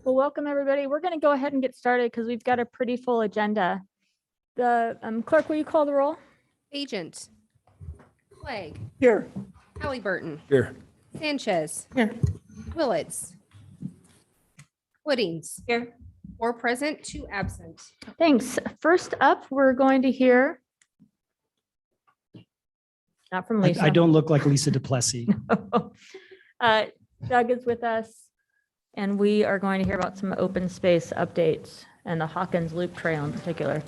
Well, welcome everybody. We're going to go ahead and get started because we've got a pretty full agenda. The clerk, will you call the roll? Agent. Clegg. Here. Halliburton. Here. Sanchez. Here. Willits. Woodings. Here. 4 present, 2 absent. Thanks. First up, we're going to hear. Not from Lisa. I don't look like Lisa Duplessis. Doug is with us, and we are going to hear about some open space updates and the Hawkins Loop Trail in particular.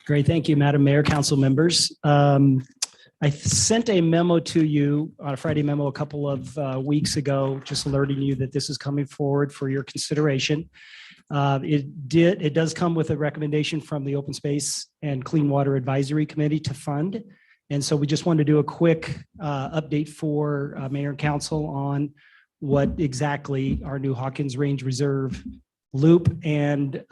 Great. Thank you, Madam Mayor, council members. I sent a memo to you on a Friday memo a couple of weeks ago, just alerting you that this is coming forward for your consideration. It does come with a recommendation from the Open Space and Clean Water Advisory Committee to fund. And so we just wanted to do a quick update for Mayor and Council on what exactly our new Hawkins Range Reserve loop and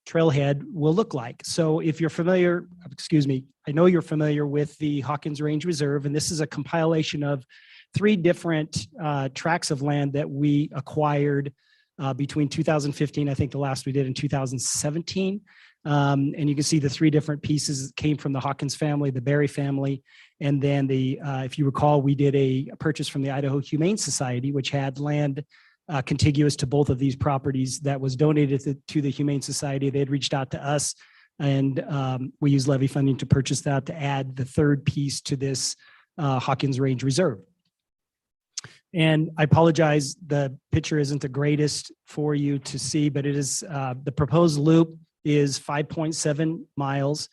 trailhead will look like. So if you're familiar, I know you're familiar with the Hawkins Range Reserve, and this is a compilation of 3 different tracts of land that we acquired between 2015, I think the last we did in 2017. And you can see the 3 different pieces came from the Hawkins family, the Berry family, and then if you recall, we did a purchase from the Idaho Humane Society, which had land contiguous to both of these properties that was donated to the Humane Society. They had reached out to us, and we used levy funding to purchase that to add the 3rd piece to this Hawkins Range Reserve. And I apologize, the picture isn't the greatest for you to see, but it is the proposed loop is 5.7 miles.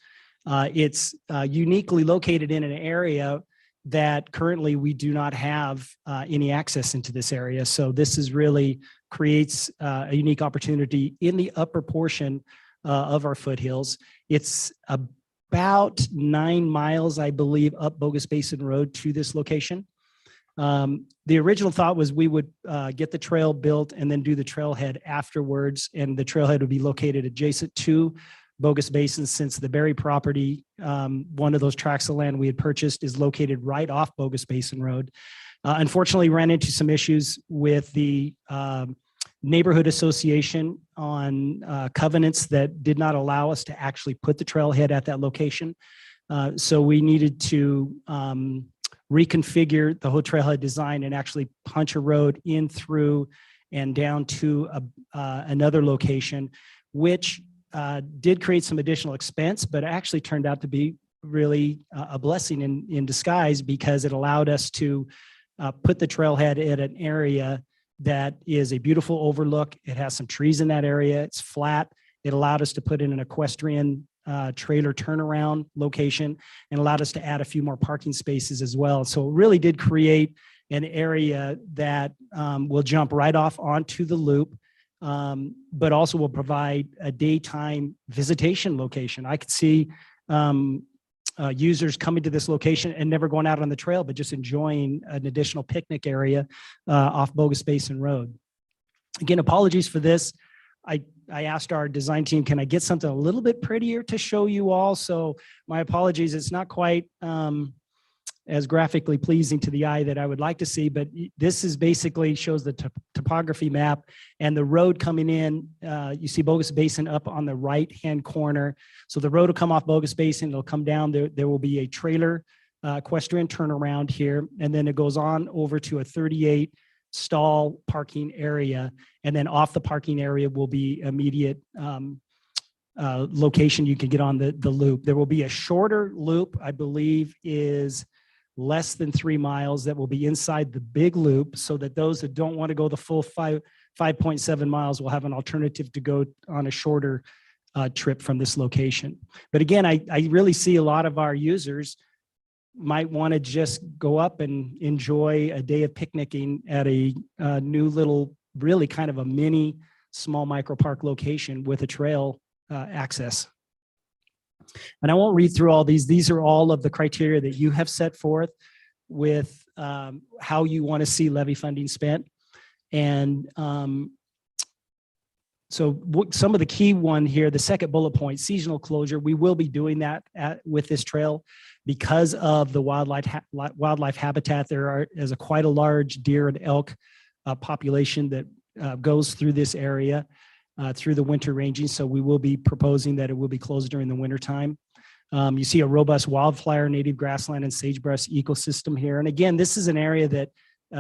It's uniquely located in an area that currently we do not have any access into this area. So this is really creates a unique opportunity in the upper portion of our foothills. It's about 9 miles, I believe, up Bogus Basin Road to this location. The original thought was we would get the trail built and then do the trailhead afterwards, and the trailhead would be located adjacent to Bogus Basin, since the Berry property, one of those tracts of land we had purchased, is located right off Bogus Basin Road. Unfortunately, ran into some issues with the neighborhood association on covenants that did not allow us to actually put the trailhead at that location. So we needed to reconfigure the whole trailhead design and actually punch a road in through and down to another location, which did create some additional expense, but actually turned out to be really a blessing in disguise, because it allowed us to put the trailhead in an area that is a beautiful overlook. It has some trees in that area. It's flat. It allowed us to put in an equestrian trailer turnaround location, and allowed us to add a few more parking spaces as well. So it really did create an area that will jump right off onto the loop, but also will provide a daytime visitation location. I could see users coming to this location and never going out on the trail, but just enjoying an additional picnic area off Bogus Basin Road. Again, apologies for this. I asked our design team, can I get something a little bit prettier to show you all? So my apologies, it's not quite as graphically pleasing to the eye that I would like to see, but this is basically shows the topography map and the road coming in. You see Bogus Basin up on the right-hand corner. So the road will come off Bogus Basin, it'll come down, there will be a trailer equestrian turnaround here, and then it goes on over to a 38 stall parking area, and then off the parking area will be immediate location you can get on the loop. There will be a shorter loop, I believe is less than 3 miles, that will be inside the big loop, so that those that don't want to go the full 5.7 miles will have an alternative to go on a shorter trip from this location. But again, I really see a lot of our users might want to just go up and enjoy a day of picnicking at a new little, really kind of a mini small micro park location with a trail access. And I won't read through all these. These are all of the criteria that you have set forth with how you want to see levy funding spent. And so some of the key one here, the second bullet point, seasonal closure, we will be doing that with this trail because of the wildlife habitat. There is quite a large deer and elk population that goes through this area through the winter ranging. So we will be proposing that it will be closed during the winter time. You see a robust wildflower, native grassland, and sagebrush ecosystem here. And again, this is an area that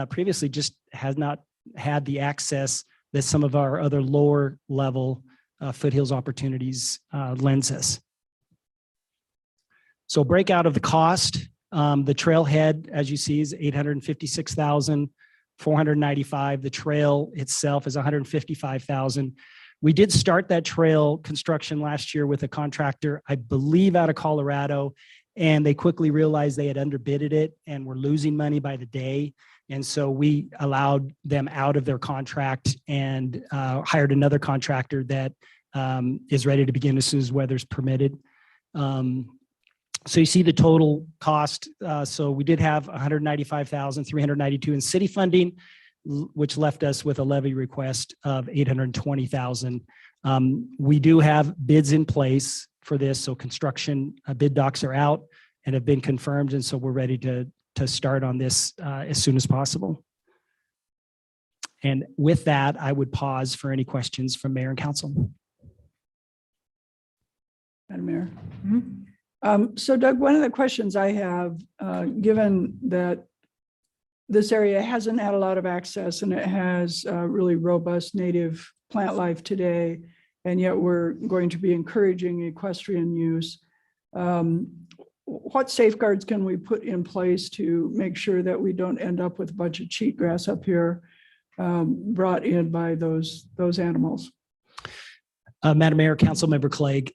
previously just has not had the access that some of our other lower level foothills opportunities lends us. So breakout of the cost, the trailhead, as you see, is $856,495. The trail itself is $155,000. We did start that trail construction last year with a contractor, I believe out of Colorado, and they quickly realized they had underbidded it and were losing money by the day. And so we allowed them out of their contract and hired another contractor that is ready to begin as soon as weather's permitted. So you see the total cost. So we did have $195,392 in city funding, which left us with a levy request of $820,000. We do have bids in place for this. So construction bid docs are out and have been confirmed. And so we're ready to start on this as soon as possible. And with that, I would pause for any questions from Mayor and Council. Madam Mayor. So Doug, one of the questions I have, given that this area hasn't had a lot of access and it has really robust native plant life today, and yet we're going to be encouraging equestrian use. What safeguards can we put in place to make sure that we don't end up with a bunch of cheatgrass up here brought in by those animals? Madam Mayor, Councilmember Clegg.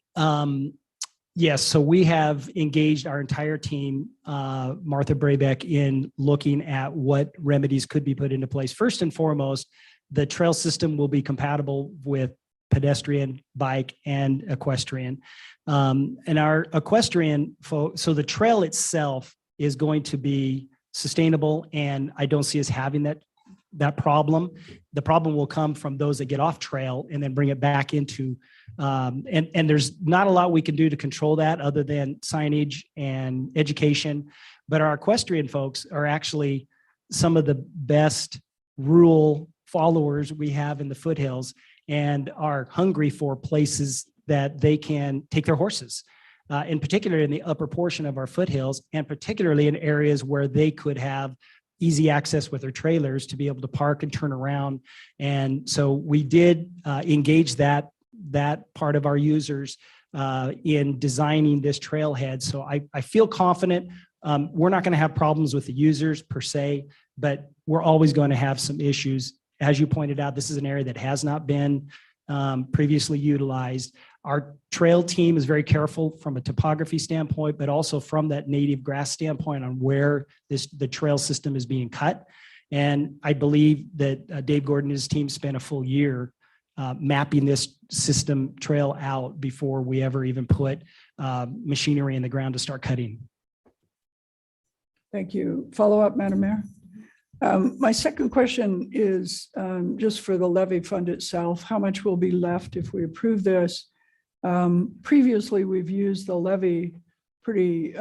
Yes, so we have engaged our entire team, Martha Brabeck, in looking at what remedies could be put into place. First and foremost, the trail system will be compatible with pedestrian, bike, and equestrian. And our equestrian, so the trail itself is going to be sustainable, and I don't see us having that problem. The problem will come from those that get off trail and then bring it back into, and there's not a lot we can do to control that other than signage and education. But our equestrian folks are actually some of the best rural followers we have in the foothills and are hungry for places that they can take their horses, in particular in the upper portion of our foothills, and particularly in areas where they could have easy access with their trailers to be able to park and turn around. And so we did engage that part of our users in designing this trailhead. So I feel confident. We're not going to have problems with the users per se, but we're always going to have some issues. As you pointed out, this is an area that has not been previously utilized. Our trail team is very careful from a topography standpoint, but also from that native grass standpoint on where the trail system is being cut. And I believe that Dave Gordon and his team spent a full year mapping this system trail out before we ever even put machinery in the ground to start cutting. Thank you. Follow up, Madam Mayor. My second question is just for the levy fund itself. How much will be left if we approve this? Previously, we've used the levy pretty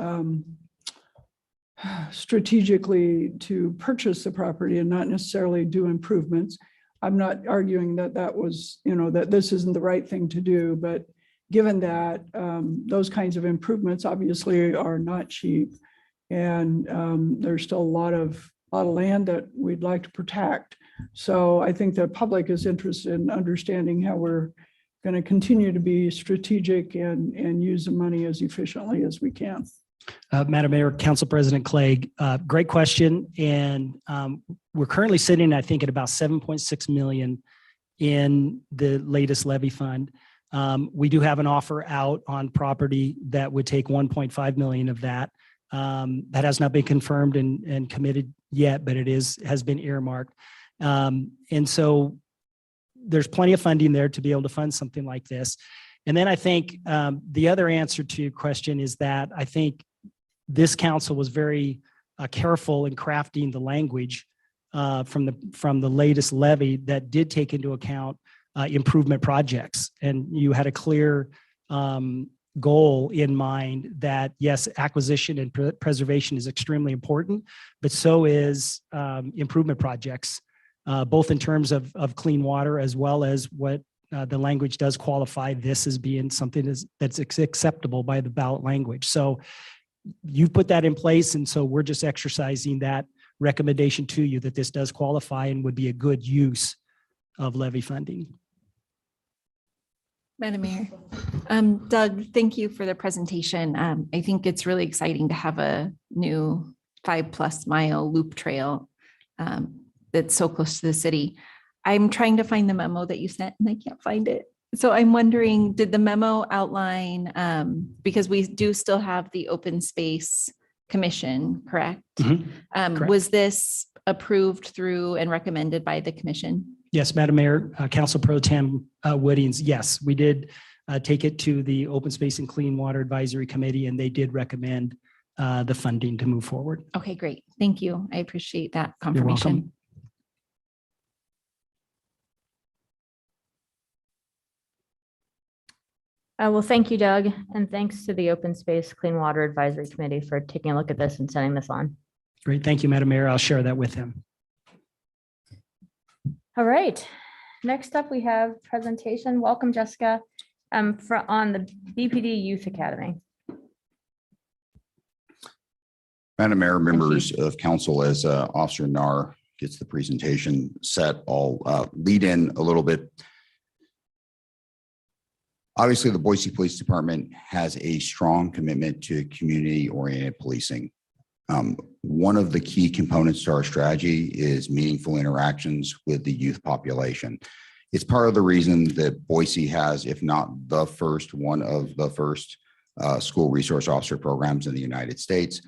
strategically to purchase the property and not necessarily do improvements. I'm not arguing that that was, that this isn't the right thing to do, but given that those kinds of improvements obviously are not cheap, and there's still a lot of land that we'd like to protect. So I think the public is interested in understanding how we're going to continue to be strategic and use the money as efficiently as we can. Madam Mayor, Council President Clegg, great question. And we're currently sitting, I think, at about 7.6 million in the latest levy fund. We do have an offer out on property that would take 1.5 million of that. That has not been confirmed and committed yet, but it has been earmarked. And so there's plenty of funding there to be able to fund something like this. And then I think the other answer to your question is that I think this council was very careful in crafting the language from the latest levy that did take into account improvement projects. And you had a clear goal in mind that yes, acquisition and preservation is extremely important, but so is improvement projects both in terms of clean water as well as what the language does qualify this as being something that's acceptable by the ballot language. So you put that in place, and so we're just exercising that recommendation to you that this does qualify and would be a good use of levy funding. Madam Mayor. Doug, thank you for the presentation. I think it's really exciting to have a new 5+ mile loop trail that's so close to the city. I'm trying to find the memo that you sent and I can't find it. So I'm wondering, did the memo outline, because we do still have the open space commission, correct? Correct. Was this approved through and recommended by the commission? Yes, Madam Mayor, Council Pro Tem Woodings, yes, we did take it to the Open Space and Clean Water Advisory Committee, and they did recommend the funding to move forward. Okay, great. Thank you. I appreciate that You're welcome. confirmation. Well, thank you, Doug, and thanks to the Open Space Clean Water Advisory Committee for taking a look at this and sending this on. Great, thank you, Madam Mayor. I'll share that with him. All right, next up we have presentation. Welcome, Jessica, on the BPD Youth Academy. Madam Mayor, members of council, as Officer Nar gets the presentation set, I'll lead in a little bit. Obviously, the Boise Police Department has a strong commitment to community-oriented policing. One of the key components to our strategy is meaningful interactions with the youth population. It's part of the reason that Boise has, if not the first, one of the first school resource officer programs in the United States.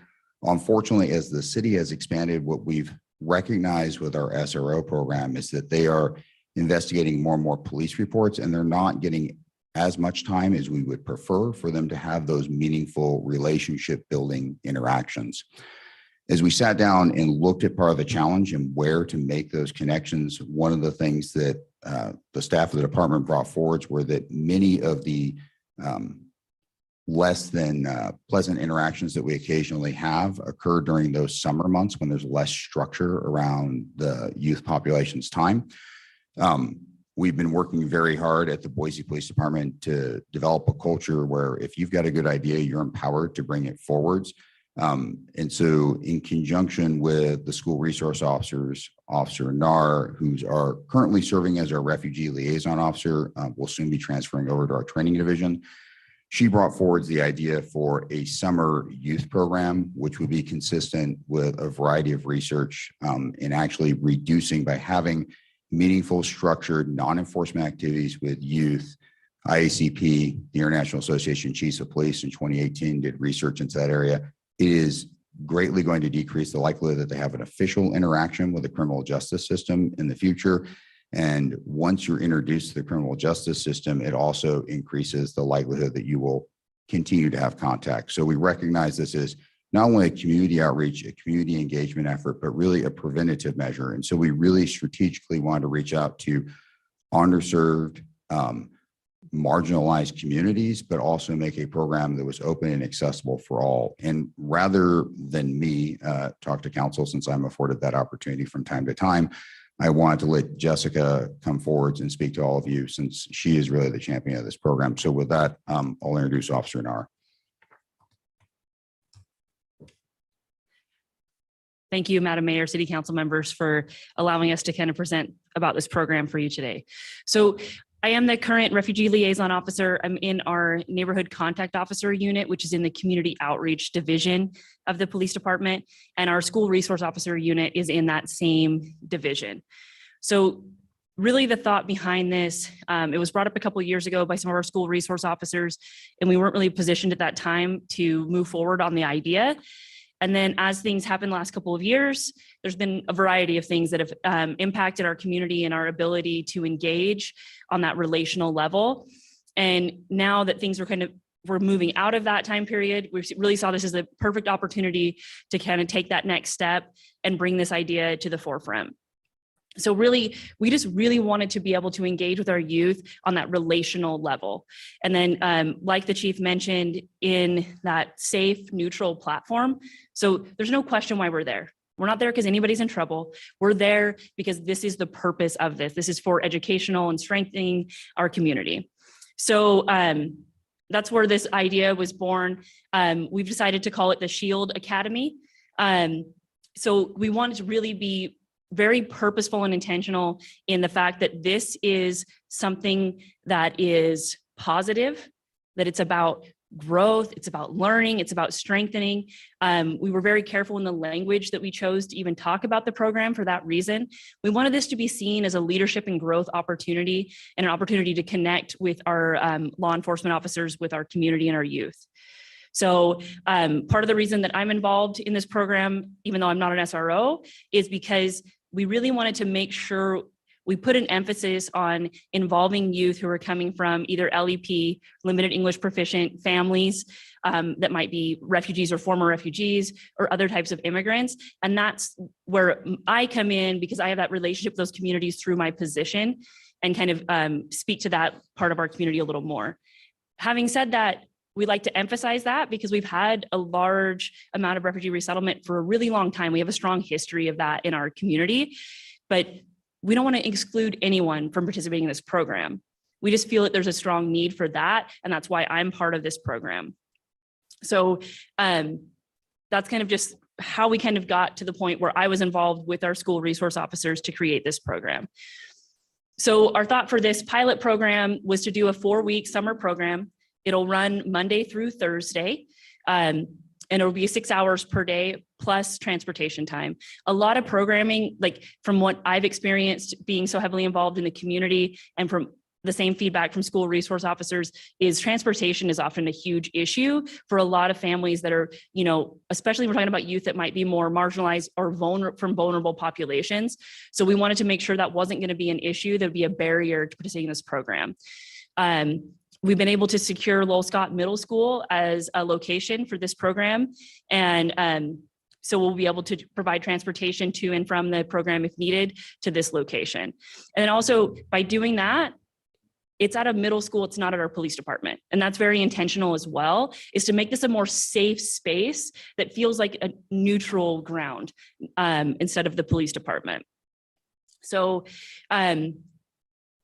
Unfortunately, as the city has expanded, what we've recognized with our SRO program is that they are investigating more and more police reports, and they're not getting as much time as we would prefer for them to have those meaningful relationship building interactions. As we sat down and looked at part of the challenge and where to make those connections, one of the things that the staff of the department brought forward were that many of the less than pleasant interactions that we occasionally have occur during those summer months when there's less structure around the youth population's time. We've been working very hard at the Boise Police Department to develop a culture where if you've got a good idea, you're empowered to bring it forwards. And so in conjunction with the school resource officers, Officer Nar, who's currently serving as our Refugee Liaison Officer, will soon be transferring over to our training division. She brought forward the idea for a summer youth program, which would be consistent with a variety of research in actually reducing by having meaningful, structured, non-enforcement activities with youth. IACP, the International Association of Chiefs of Police, in 2018 did research into that area. It is greatly going to decrease the likelihood that they have an official interaction with the criminal justice system in the future. And once you're introduced to the criminal justice system, it also increases the likelihood that you will continue to have contact. So we recognize this as not only a community outreach, a community engagement effort, but really a preventative measure. And so we really strategically wanted to reach out to underserved, marginalized communities, but also make a program that was open and accessible for all. And rather than me talk to council, since I'm afforded that opportunity from time to time, I wanted to let Jessica come forward and speak to all of you, since she is really the champion of this program. So with that, I'll introduce Officer Nar. Thank you, Madam Mayor, City Council members, for allowing us to kind of present about this program for you today. So I am the current Refugee Liaison Officer. I'm in our Neighborhood Contact Officer unit, which is in the Community Outreach Division of the Police Department. And our School Resource Officer unit is in that same division. So really the thought behind this, it was brought up a couple of years ago by some of our school resource officers, and we weren't really positioned at that time to move forward on the idea. And then as things happened the last couple of years, there's been a variety of things that have impacted our community and our ability to engage on that relational level. And now that things are we're moving out of that time period, we really saw this as a perfect opportunity to kind of take that next step and bring this idea to the forefront. So really, we just really wanted to be able to engage with our youth on that relational level. And then like the chief mentioned, in that safe, neutral platform. So there's no question why we're there. We're not there because anybody's in trouble. We're there because this is the purpose of this. This is for educational and strengthening our community. So that's where this idea was born. We've decided to call it the Shield Academy. So we wanted to really be very purposeful and intentional in the fact that this is something that is positive, that it's about growth, it's about learning, it's about strengthening. We were very careful in the language that we chose to even talk about the program for that reason. We wanted this to be seen as a leadership and growth opportunity and an opportunity to connect with our law enforcement officers, with our community and our youth. So part of the reason that I'm involved in this program, even though I'm not an SRO, is because we really wanted to make sure we put an emphasis on involving youth who are coming from either LEP, limited English proficient families that might be refugees or former refugees or other types of immigrants. And that's where I come in, because I have that relationship with those communities through my position, and kind of speak to that part of our community a little more. Having said that, we like to emphasize that because we've had a large amount of refugee resettlement for a really long time. We have a strong history of that in our community, but we don't want to exclude anyone from participating in this program. We just feel that there's a strong need for that, and that's why I'm part of this program. So that's kind of just how we kind of got to the point where I was involved with our school resource officers to create this program. So our thought for this pilot program was to do a 4-week summer program. It'll run Monday through Thursday, and it'll be 6 hours per day plus transportation time. A lot of programming, like from what I've experienced being so heavily involved in the community and from the same feedback from school resource officers, is transportation is often a huge issue for a lot of families that are, you know, especially we're talking about youth that might be more marginalized or from vulnerable populations. So we wanted to make sure that wasn't going to be an issue, there'd be a barrier to participating in this program. We've been able to secure Lowell Scott Middle School as a location for this program. And so we'll be able to provide transportation to and from the program if needed to this location. And then also by doing that, it's at a middle school, it's not at our police department. And that's very intentional as well, is to make this a more safe space that feels like a neutral ground instead of the police department. So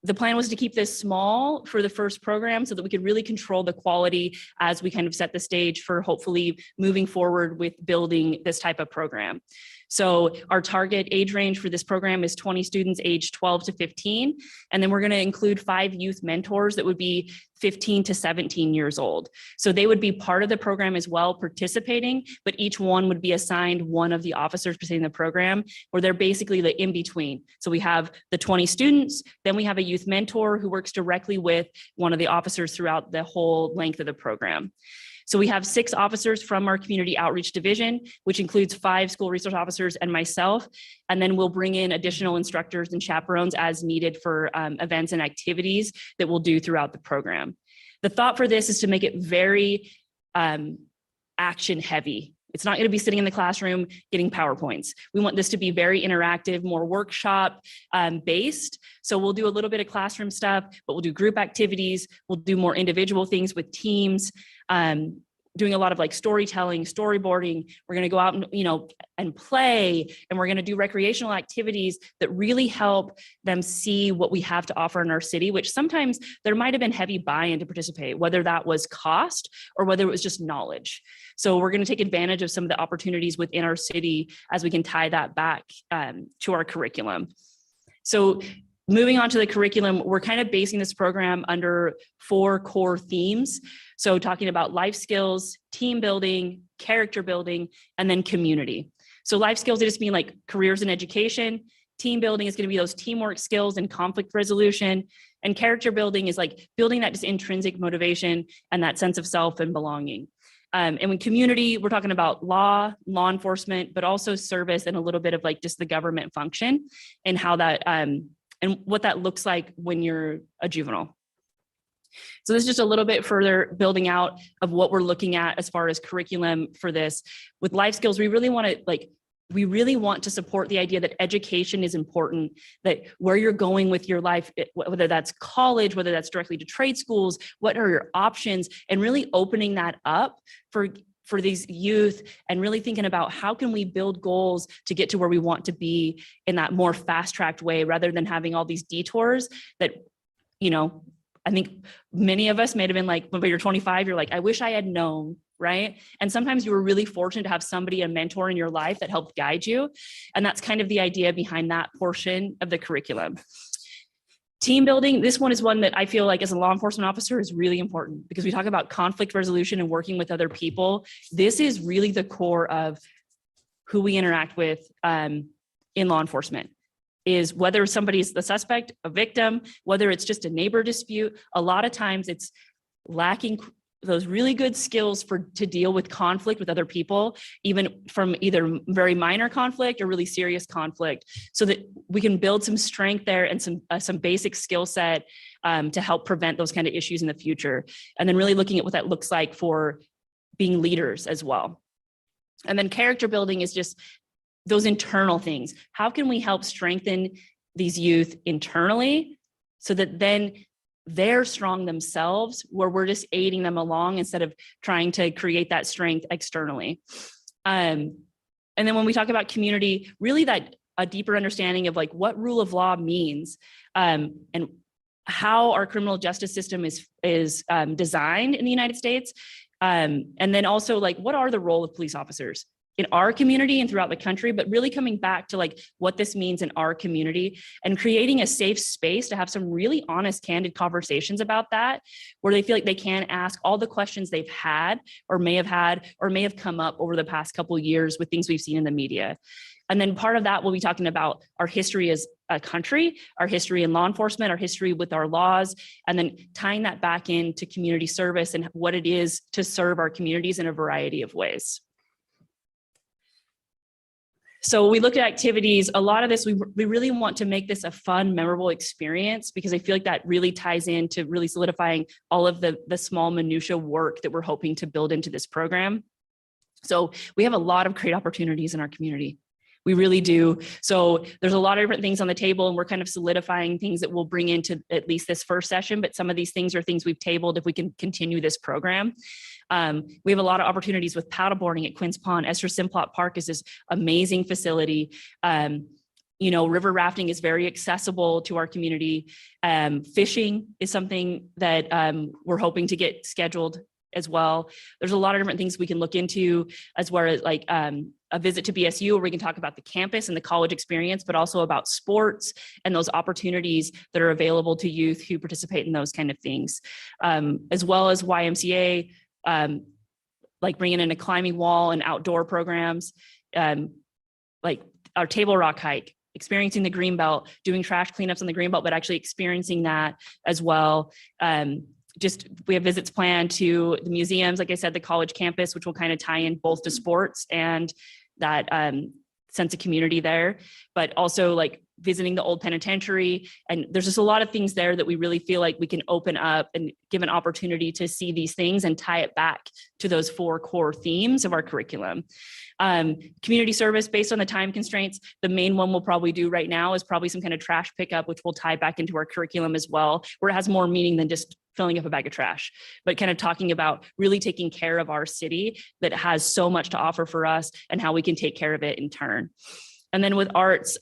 the plan was to keep this small for the first program so that we could really control the quality as we kind of set the stage for hopefully moving forward with building this type of program. So our target age range for this program is 20 students aged 12 to 15. And then we're going to include 5 youth mentors that would be 15 to 17 years old. So they would be part of the program as well, participating, but each one would be assigned one of the officers participating in the program, where they're basically the in-between. So we have the 20 students, then we have a youth mentor who works directly with one of the officers throughout the whole length of the program. So we have 6 officers from our community outreach division, which includes 5 school resource officers and myself. And then we'll bring in additional instructors and chaperones as needed for events and activities that we'll do throughout the program. The thought for this is to make it very action heavy. It's not going to be sitting in the classroom getting PowerPoints. We want this to be very interactive, more workshop based. So we'll do a little bit of classroom stuff, but we'll do group activities. We'll do more individual things with teams, doing a lot of like storytelling, storyboarding. We're going to go out and, and play, and we're going to do recreational activities that really help them see what we have to offer in our city, which sometimes there might have been heavy buy-in to participate, whether that was cost or whether it was just knowledge. So we're going to take advantage of some of the opportunities within our city as we can tie that back to our curriculum. So moving on to the curriculum, we're kind of basing this program under 4 core themes. So talking about life skills, team building, character building, and then community. So life skills, they just mean like careers and education. Team building is going to be those teamwork skills and conflict resolution. And character building is like building that just intrinsic motivation and that sense of self and belonging. And in community, we're talking about law enforcement, but also service and a little bit of like just the government function and how that, and what that looks like when you're a juvenile. So this is just a little bit further building out of what we're looking at as far as curriculum for this. With life skills, we really want to support the idea that education is important, that where you're going with your life, whether that's college, whether that's directly to trade schools, what are your options, and really opening that up for these youth and really thinking about how can we build goals to get to where we want to be in that more fast-tracked way, rather than having all these detours that, you know, I think many of us may have been like, when you're 25, you're like, I wish I had known, right? And sometimes you were really fortunate to have somebody, a mentor in your life that helped guide you. And that's kind of the idea behind that portion of the curriculum. Team building, this one is one that I feel like as a law enforcement officer is really important, because we talk about conflict resolution and working with other people. This is really the core of who we interact with in law enforcement, is whether somebody's the suspect, a victim, whether it's just a neighbor dispute. A lot of times it's lacking those really good skills to deal with conflict with other people, even from either very minor conflict or really serious conflict, so that we can build some strength there and some basic skill set to help prevent those kind of issues in the future. And then really looking at what that looks like for being leaders as well. And then character building is just those internal things. How can we help strengthen these youth internally so that then they're strong themselves, where we're just aiding them along instead of trying to create that strength externally. And then when we talk about community, really that a deeper understanding of like what rule of law means, and how our criminal justice system is designed in the United States. And then also like, what are the role of police officers in our community and throughout the country, but really coming back to like what this means in our community and creating a safe space to have some really honest, candid conversations about that, where they feel like they can ask all the questions they've had or may have come up over the past couple of years with things we've seen in the media. And then part of that, we'll be talking about our history as a country, our history in law enforcement, our history with our laws, and then tying that back into community service and what it is to serve our communities in a variety of ways. So we looked at activities. A lot of this, we really want to make this a fun, memorable experience, because I feel like that really ties into really solidifying all of the small minutia work that we're hoping to build into this program. So we have a lot of great opportunities in our community. We really do. So there's a lot of different things on the table, and we're kind of solidifying things that we'll bring into at least this first session. But some of these things are things we've tabled if we can continue this program. We have a lot of opportunities with paddleboarding at Quince Pond. Esther Simplot Park is this amazing facility. You know, river rafting is very accessible to our community. Fishing is something that we're hoping to get scheduled as well. There's a lot of different things we can look into, as well as like a visit to BSU, where we can talk about the campus and the college experience, but also about sports and those opportunities that are available to youth who participate in those kind of things, as well as YMCA, like bringing in a climbing wall and outdoor programs, like our Table Rock hike, experiencing the Greenbelt, doing trash cleanups on the Greenbelt, but actually experiencing that as well. We have visits planned to the museums, like I said, the college campus, which will kind of tie in both to sports and that sense of community there, but also like visiting the old penitentiary. And there's just a lot of things there that we really feel like we can open up and give an opportunity to see these things and tie it back to those 4 core themes of our curriculum. Community service, based on the time constraints, the main one we'll probably do right now is probably some kind of trash pickup, which will tie back into our curriculum as well, where it has more meaning than just filling up a bag of trash, but kind of talking about really taking care of our city that has so much to offer for us and how we can take care of it in turn. And then with arts,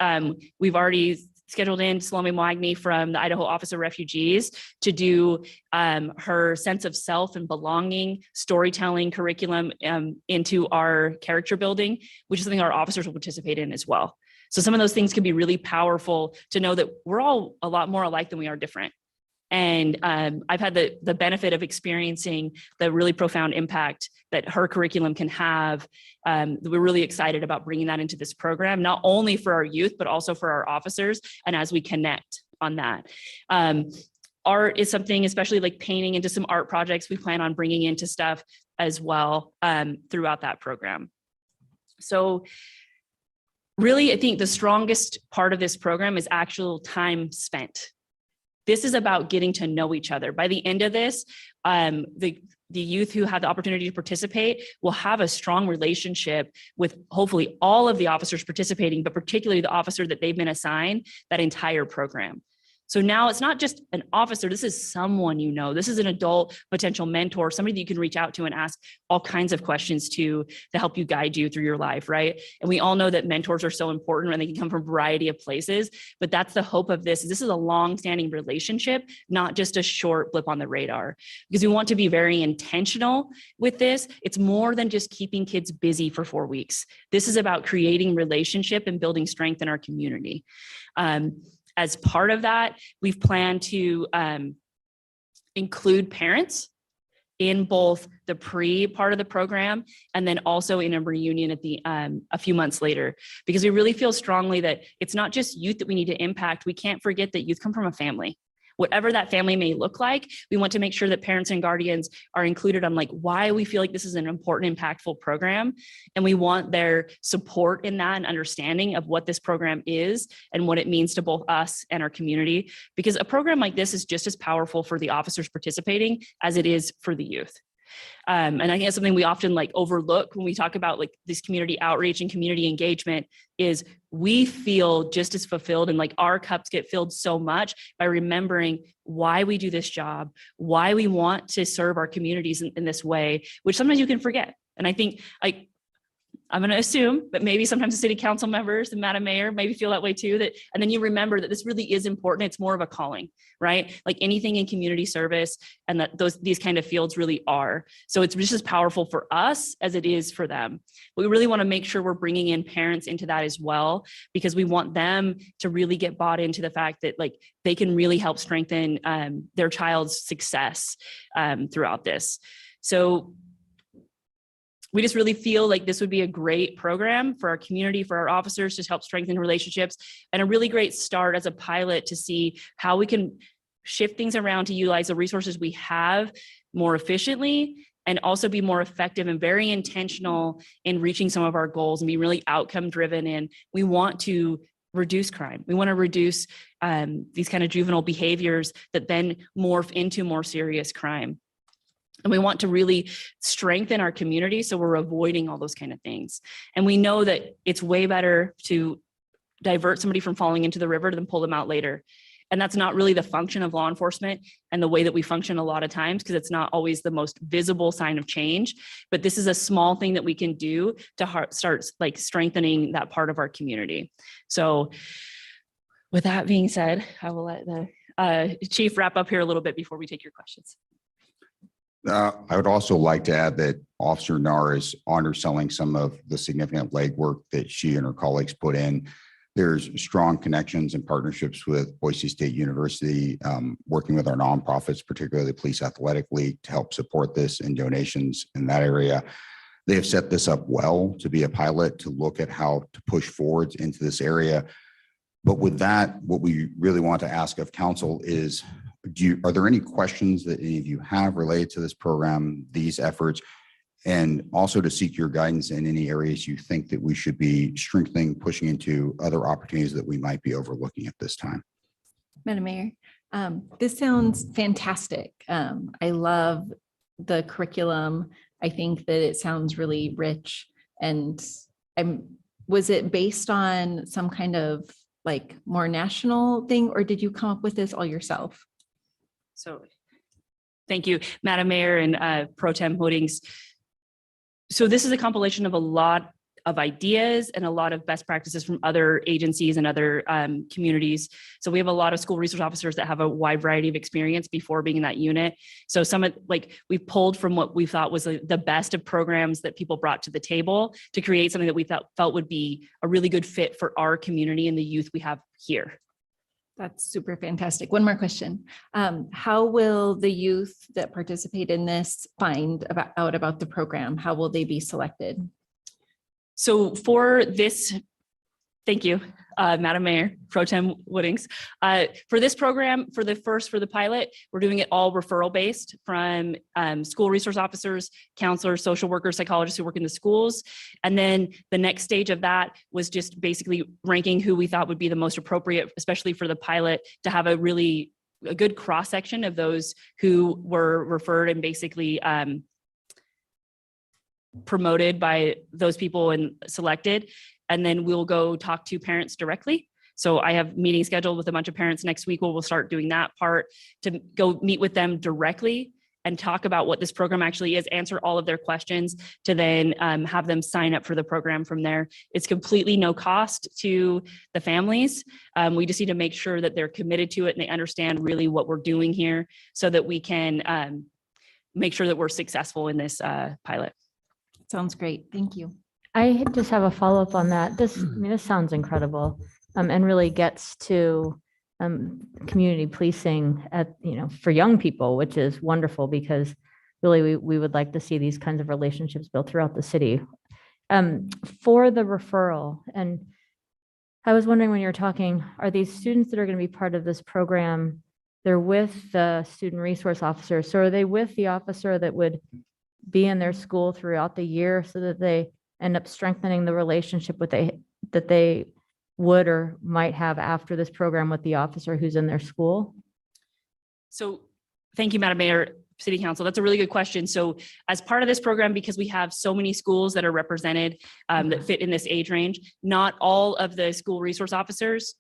we've already scheduled in Salome Magni from the Idaho Office of Refugees to do her sense of self and belonging storytelling curriculum into our character building, which is something our officers will participate in as well. So some of those things can be really powerful to know that we're all a lot more alike than we are different. And I've had the benefit of experiencing the really profound impact that her curriculum can have. We're really excited about bringing that into this program, not only for our youth, but also for our officers. And as we connect on that, art is something, especially like painting into some art projects, we plan on bringing into stuff as well throughout that program. So really, I think the strongest part of this program is actual time spent. This is about getting to know each other. By the end of this, the youth who have the opportunity to participate will have a strong relationship with hopefully all of the officers participating, but particularly the officer that they've been assigned that entire program. So now it's not just an officer, this is someone you know. This is an adult potential mentor, somebody that you can reach out to and ask all kinds of questions to help you guide you through your life, right? And we all know that mentors are so important and they can come from a variety of places, but that's the hope of this. This is a long-standing relationship, not just a short blip on the radar, because we want to be very intentional with this. It's more than just keeping kids busy for 4 weeks. This is about creating relationship and building strength in our community. As part of that, we've planned to include parents in both the pre part of the program and then also in a reunion at the a few months later, because we really feel strongly that it's not just youth that we need to impact. We can't forget that youth come from a family. Whatever that family may look like, we want to make sure that parents and guardians are included on like why we feel like this is an important, impactful program. And we want their support in that and understanding of what this program is and what it means to both us and our community. Because a program like this is just as powerful for the officers participating as it is for the youth. And I think that's something we often like overlook when we talk about like this community outreach and community engagement is we feel just as fulfilled and like our cups get filled so much by remembering why we do this job, why we want to serve our communities in this way, which sometimes you can forget. And I think I'm going to assume, but maybe sometimes the city council members and Madam Mayor maybe feel that way too, that, and then you remember that this really is important. It's more of a calling, right? Like anything in community service and that these kind of fields really are. So it's just as powerful for us as it is for them. But we really want to make sure we're bringing in parents into that as well, because we want them to really get bought into the fact that like they can really help strengthen their child's success throughout this. So we just really feel like this would be a great program for our community, for our officers to help strengthen relationships, and a really great start as a pilot to see how we can shift things around to utilize the resources we have more efficiently and also be more effective and very intentional in reaching some of our goals and be really outcome driven. And we want to reduce crime. We want to reduce these kind of juvenile behaviors that then morph into more serious crime. And we want to really strengthen our community so we're avoiding all those kind of things. And we know that it's way better to divert somebody from falling into the river than pull them out later. And that's not really the function of law enforcement and the way that we function a lot of times, because it's not always the most visible sign of change. But this is a small thing that we can do to start like strengthening that part of our community. So with that being said, I will let the chief wrap up here a little bit before we take your questions. I would also like to add that Officer Nahr is underselling some of the significant legwork that she and her colleagues put in. There's strong connections and partnerships with Boise State University, working with our nonprofits, particularly Police Athletic League, to help support this and donations in that area. They have set this up well to be a pilot, to look at how to push forwards into this area. But with that, what we really want to ask of council is, are there any questions that any of you have related to this program, these efforts, and also to seek your guidance in any areas you think that we should be strengthening, pushing into other opportunities that we might be overlooking at this time? Madam Mayor, this sounds fantastic. I love the curriculum. I think that it sounds really rich. And was it based on some kind of like more national thing, or did you come up with this all yourself? So thank you, Madam Mayor and Pro Tem Hoodings. So this is a compilation of a lot of ideas and a lot of best practices from other agencies and other communities. So we have a lot of school resource officers that have a wide variety of experience before being in that unit. So some of we've pulled from what we thought was the best of programs that people brought to the table to create something that we felt would be a really good fit for our community and the youth we have here. That's super fantastic. One more question. How will the youth that participate in this find out about the program? How will they be selected? So for this, thank you, Madam Mayor, Pro Tem Woodings. For this program, for the pilot, we're doing it all referral based from school resource officers, counselors, social workers, psychologists who work in the schools. And then the next stage of that was just basically ranking who we thought would be the most appropriate, especially for the pilot, to have a good cross section of those who were referred and basically promoted by those people and selected. And then we'll go talk to parents directly So I have meetings scheduled with a bunch of parents next week where we'll start doing that part to go meet with them directly and talk about what this program actually is, answer all of their questions to then have them sign up for the program from there. It's completely no cost to the families. We just need to make sure that they're committed to it and they understand really what we're doing here so that we can make sure that we're successful in this pilot. Sounds great. Thank you. I just have a follow-up on that. This sounds incredible, and really gets to community policing for young people, which is wonderful because really we would like to see these kinds of relationships built throughout the city. For the referral, and I was wondering when you were talking, are these students that are going to be part of this program, they're with the student resource officer, so are they with the officer that would be in their school throughout the year so that they end up strengthening the relationship that they would or might have after this program with the officer who's in their school? So thank you, Madam Mayor, City Council. That's a really good question. So as part of this program, because we have so many schools that are represented that fit in this age range, not all of the school resource officers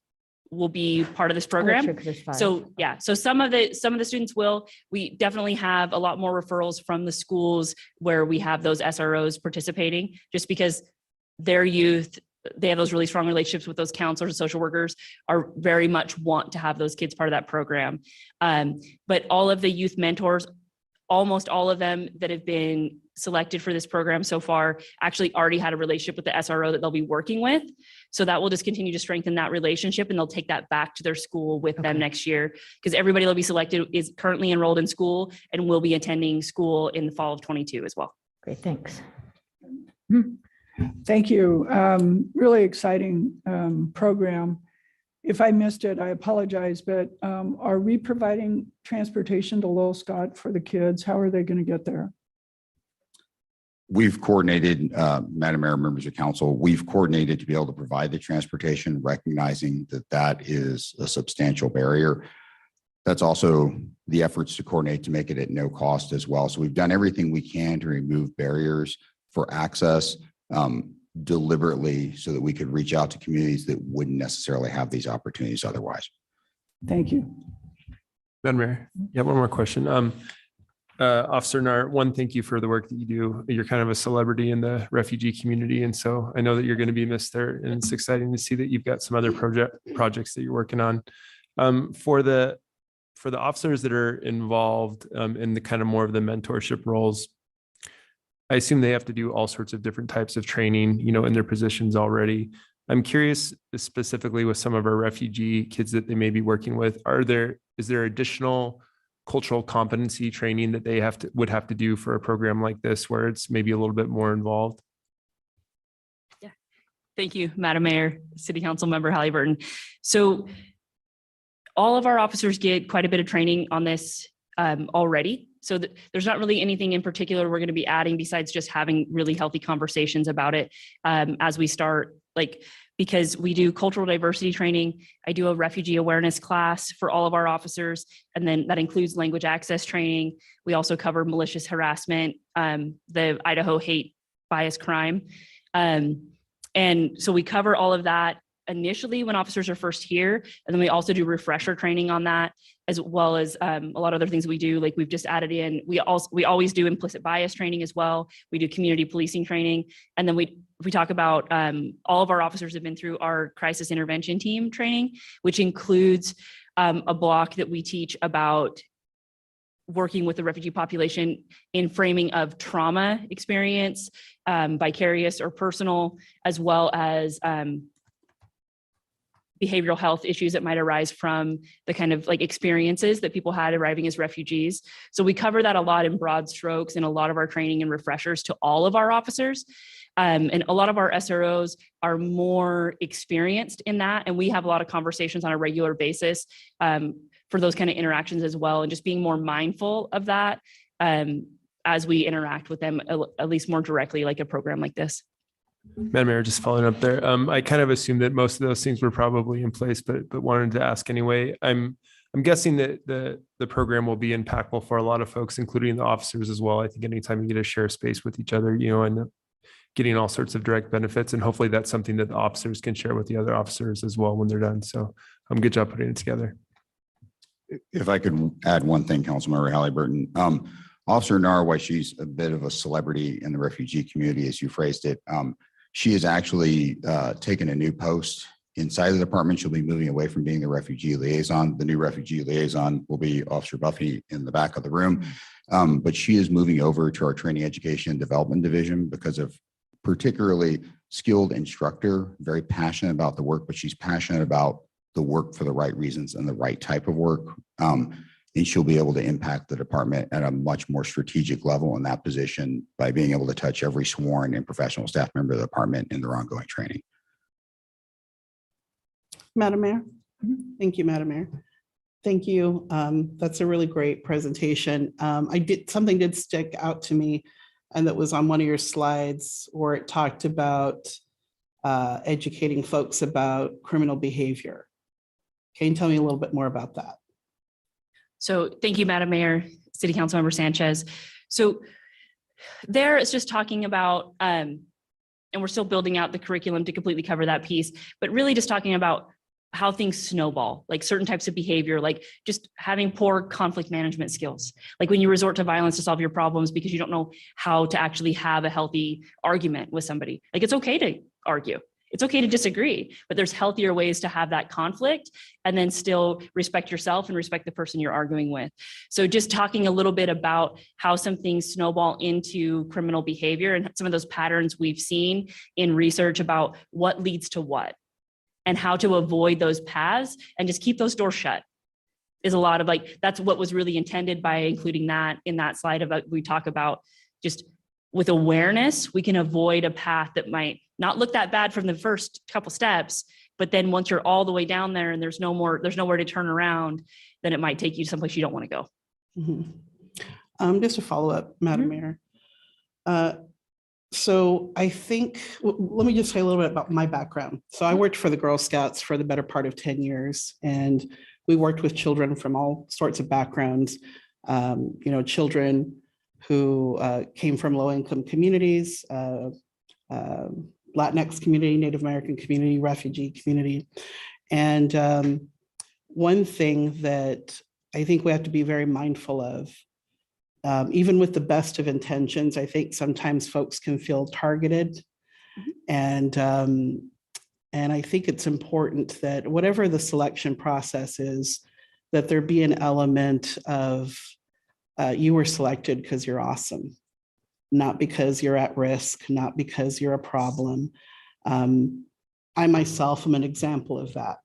will be part of this program. So yeah, so some of the students will. We definitely have a lot more referrals from the schools where we have those SROs participating, just because their youth, they have those really strong relationships with those counselors and social workers, are very much want to have those kids part of that program. But all of the youth mentors, almost all of them that have been selected for this program so far actually already had a relationship with the SRO that they'll be working with. So that will just continue to strengthen that relationship, and they'll take that back to their school with them next year, because everybody that'll be selected is currently enrolled in school and will be attending school in the fall of 22 as well. Great, thanks. Thank you. Really exciting program. If I missed it, I apologize, but are we providing transportation to Lowell Scott for the kids? How are they going to get there? We've coordinated, Madam Mayor, members of council, we've coordinated to be able to provide the transportation, recognizing that that is a substantial barrier. That's also the efforts to coordinate to make it at no cost as well. So we've done everything we can to remove barriers for access deliberately so that we could reach out to communities that wouldn't necessarily have these opportunities otherwise. Thank you. Madam Mayor, yeah, one more question. Officer Nart, one, thank you for the work that you do. You're kind of a celebrity in the refugee community. And so I know that you're going to be missed there. And it's exciting to see that you've got some other projects that you're working on. For the officers that are involved in the kind of more of the mentorship roles, I assume they have to do all sorts of different types of training, in their positions already. I'm curious specifically with some of our refugee kids that they may be working with, is there additional cultural competency training that they would have to do for a program like this where it's maybe a little bit more involved? Yeah. Thank you, Madam Mayor, City Council Member Halliburton. So all of our officers get quite a bit of training on this already. So there's not really anything in particular we're going to be adding besides just having really healthy conversations about it as we start, because we do cultural diversity training. I do a refugee awareness class for all of our officers, and then that includes language access training. We also cover malicious harassment, the Idaho hate bias crime. And so we cover all of that initially when officers are first here. And then we also do refresher training on that, as well as a lot of other things we do. Like we've just added in, we always do implicit bias training as well. We do community policing training. And then we talk about all of our officers have been through our crisis intervention team training, which includes a block that we teach about working with the refugee population in framing of trauma experience, vicarious or personal, as well as behavioral health issues that might arise from the kind of experiences that people had arriving as refugees. So we cover that a lot in broad strokes in a lot of our training and refreshers to all of our officers. And a lot of our SROs are more experienced in that. And we have a lot of conversations on a regular basis for those kind of interactions as well. And just being more mindful of that as we interact with them, at least more directly, like a program like this. Madam Mayor, just following up there. I kind of assumed that most of those things were probably in place, but wanted to ask anyway. I'm guessing that the program will be impactful for a lot of folks, including the officers as well. I think anytime you get to share space with each other, getting all sorts of direct benefits. And hopefully that's something that the officers can share with the other officers as well when they're done. So good job putting it together. If I could add one thing, Councilmember Halliburton, Officer Nar, while she's a bit of a celebrity in the refugee community, as you phrased it, she has actually taken a new post inside the department. She'll be moving away from being the refugee liaison. The new refugee liaison will be Officer Buffy in the back of the room. But she is moving over to our training, education, and development division because of particularly skilled instructor, very passionate about the work, but she's passionate about the work for the right reasons and the right type of work. And she'll be able to impact the department at a much more strategic level in that position by being able to touch every sworn and professional staff member of the department in their ongoing training. Madam Mayor. Thank you, Madam Mayor. Thank you. That's a really great presentation. Something did stick out to me, and that was on one of your slides where it talked about educating folks about criminal behavior. Can you tell me a little bit more about that? So thank you, Madam Mayor, City Councilmember Sanchez. So there it's just talking about, and we're still building out the curriculum to completely cover that piece, but really just talking about how things snowball, like certain types of behavior, like just having poor conflict management skills. Like when you resort to violence to solve your problems because you don't know how to actually have a healthy argument with somebody. Like it's okay to argue. It's okay to disagree, but there's healthier ways to have that conflict and then still respect yourself and respect the person you're arguing with. So just talking a little bit about how some things snowball into criminal behavior and some of those patterns we've seen in research about what leads to what and how to avoid those paths and just keep those doors shut is a lot of like, that's what was really intended by including that in that slide about, we talk about just with awareness, we can avoid a path that might not look that bad from the first couple steps, but then once you're all the way down there and there's nowhere to turn around, then it might take you someplace you don't want to go. Mm-hmm. Just a follow-up, Madam Mayor. So I think, let me just say a little bit about my background. So I worked for the Girl Scouts for the better part of 10 years, and we worked with children from all sorts of backgrounds, children who came from low-income communities, Latinx community, Native American community, refugee community. And one thing that I think we have to be very mindful of, even with the best of intentions, I think sometimes folks can feel targeted. And I think it's important that whatever the selection process is, that there be an element of you were selected because you're awesome, not because you're at risk, not because you're a problem. I myself am an example of that.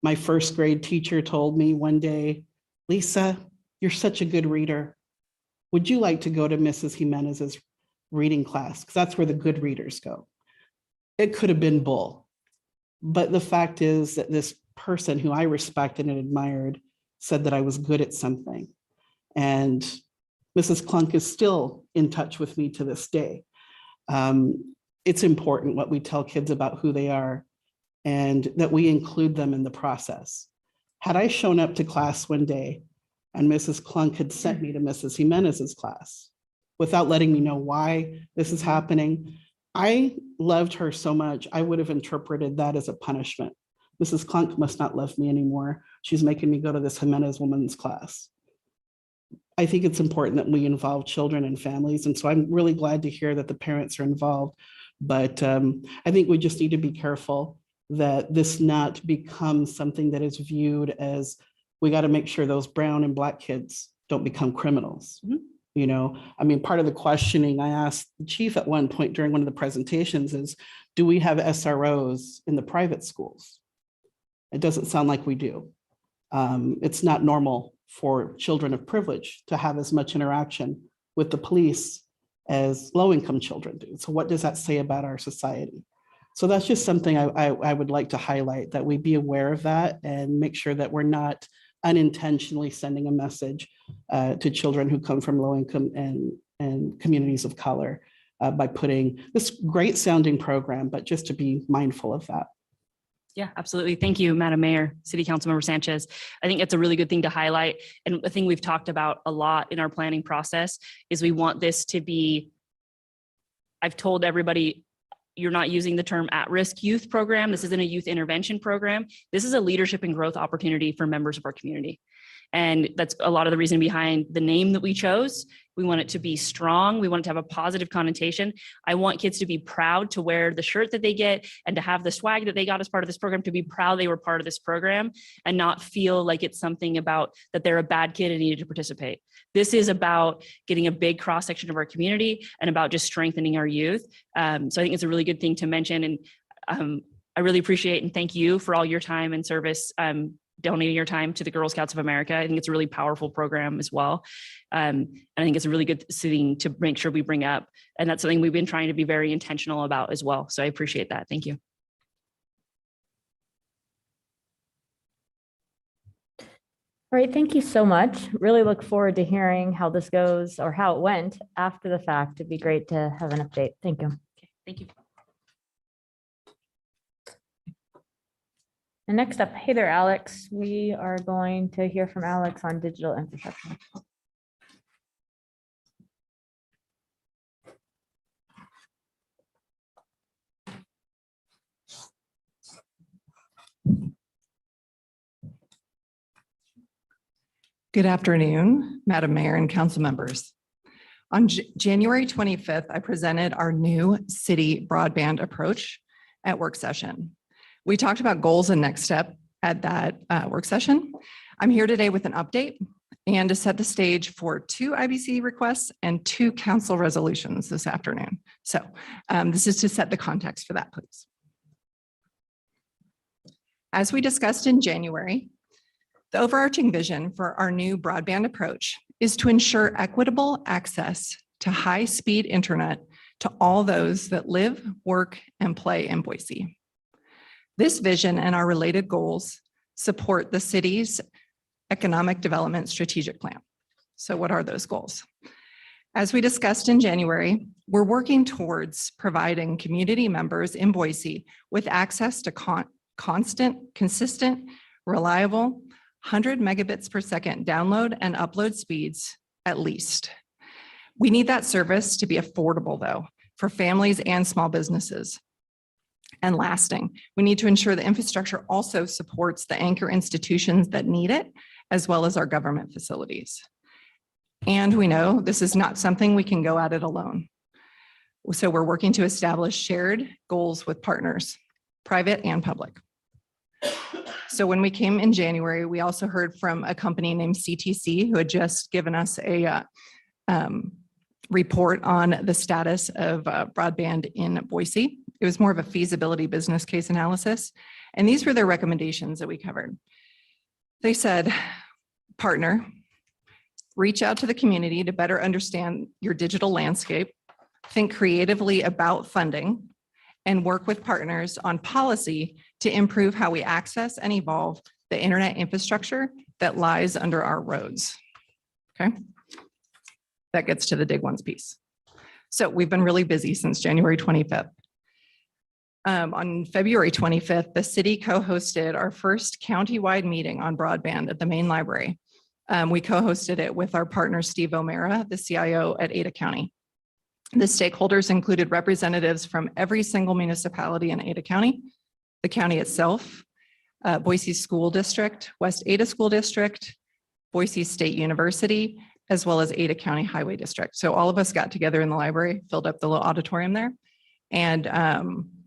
My first grade teacher told me one day, Lisa, you're such a good reader. Would you like to go to Mrs. Jimenez's reading class? Because that's where the good readers go. It could have been bull. But the fact is that this person who I respected and admired said that I was good at something. And Mrs. Klunk is still in touch with me to this day. It's important what we tell kids about who they are and that we include them in the process. Had I shown up to class one day and Mrs. Klunk had sent me to Mrs. Jimenez's class without letting me know why this is happening, I loved her so much, I would have interpreted that as a punishment. Mrs. Klunk must not love me anymore. She's making me go to this Jimenez woman's class. I think it's important that we involve children and families. And so I'm really glad to hear that the parents are involved. But I think we just need to be careful that this not become something that is viewed as, we got to make sure those brown and Black kids don't become criminals. Part of the questioning I asked the chief at one point during one of the presentations is, do we have SROs in the private schools? It doesn't sound like we do. It's not normal for children of privilege to have as much interaction with the police as low-income children do. So what does that say about our society? So that's just something I would like to highlight, that we be aware of that and make sure that we're not unintentionally sending a message to children who come from low-income and communities of color by putting this great sounding program, but just to be mindful of that. Yeah, absolutely. Thank you, Madam Mayor, City Councilmember Sanchez. I think it's a really good thing to highlight. And the thing we've talked about a lot in our planning process is we want this to be I've told everybody, you're not using the term at-risk youth program. This isn't a youth intervention program. This is a leadership and growth opportunity for members of our community. And that's a lot of the reason behind the name that we chose. We want it to be strong. We want it to have a positive connotation. I want kids to be proud to wear the shirt that they get and to have the swag that they got as part of this program, to be proud they were part of this program and not feel like it's something about that they're a bad kid and needed to participate. This is about getting a big cross section of our community and about just strengthening our youth. So I think it's a really good thing to mention. And I really appreciate and thank you for all your time and service, donating your time to the Girl Scouts of America. I think it's a really powerful program as well. And I think it's a really good thing to make sure we bring up. And that's something we've been trying to be very intentional about as well. So I appreciate that. Thank you. All right, thank you so much. Really look forward to hearing how this goes or how it went after the fact. It'd be great to have an update. Thank you. Okay, thank you. And next up, hey there, Alex. We are going to hear from Alex on digital infrastructure. Good afternoon, Madam Mayor and council members. On January 25th, I presented our new city broadband approach at work session. We talked about goals and next step at that work session. I'm here today with an update and to set the stage for 2 IBC requests and 2 council resolutions this afternoon. So this is to set the context for that, please. As we discussed in January, the overarching vision for our new broadband approach is to ensure equitable access to high-speed internet to all those that live, work, and play in Boise. This vision and our related goals support the city's economic development strategic plan. So what are those goals? As we discussed in January, we're working towards providing community members in Boise with access to constant, consistent, reliable, 100 megabits per second download and upload speeds at least. We need that service to be affordable though, for families and small businesses. And lasting, we need to ensure the infrastructure also supports the anchor institutions that need it, as well as our government facilities. And we know this is not something we can go at it alone. So we're working to establish shared goals with partners, private and public. So when we came in January, we also heard from a company named CTC who had just given us a report on the status of broadband in Boise. It was more of a feasibility business case analysis. And these were their recommendations that we covered. They said, partner, reach out to the community to better understand your digital landscape, think creatively about funding, and work with partners on policy to improve how we access and evolve the internet infrastructure that lies under our roads. Okay. That gets to the dig ones piece. So we've been really busy since January 25th. On February 25th, the city co-hosted our first countywide meeting on broadband at the main library. We co-hosted it with our partner, Steve O'Mara, the CIO at Ada County. The stakeholders included representatives from every single municipality in Ada County, the county itself, Boise School District, West Ada School District, Boise State University, as well as Ada County Highway District. So all of us got together in the library, filled up the little auditorium there, and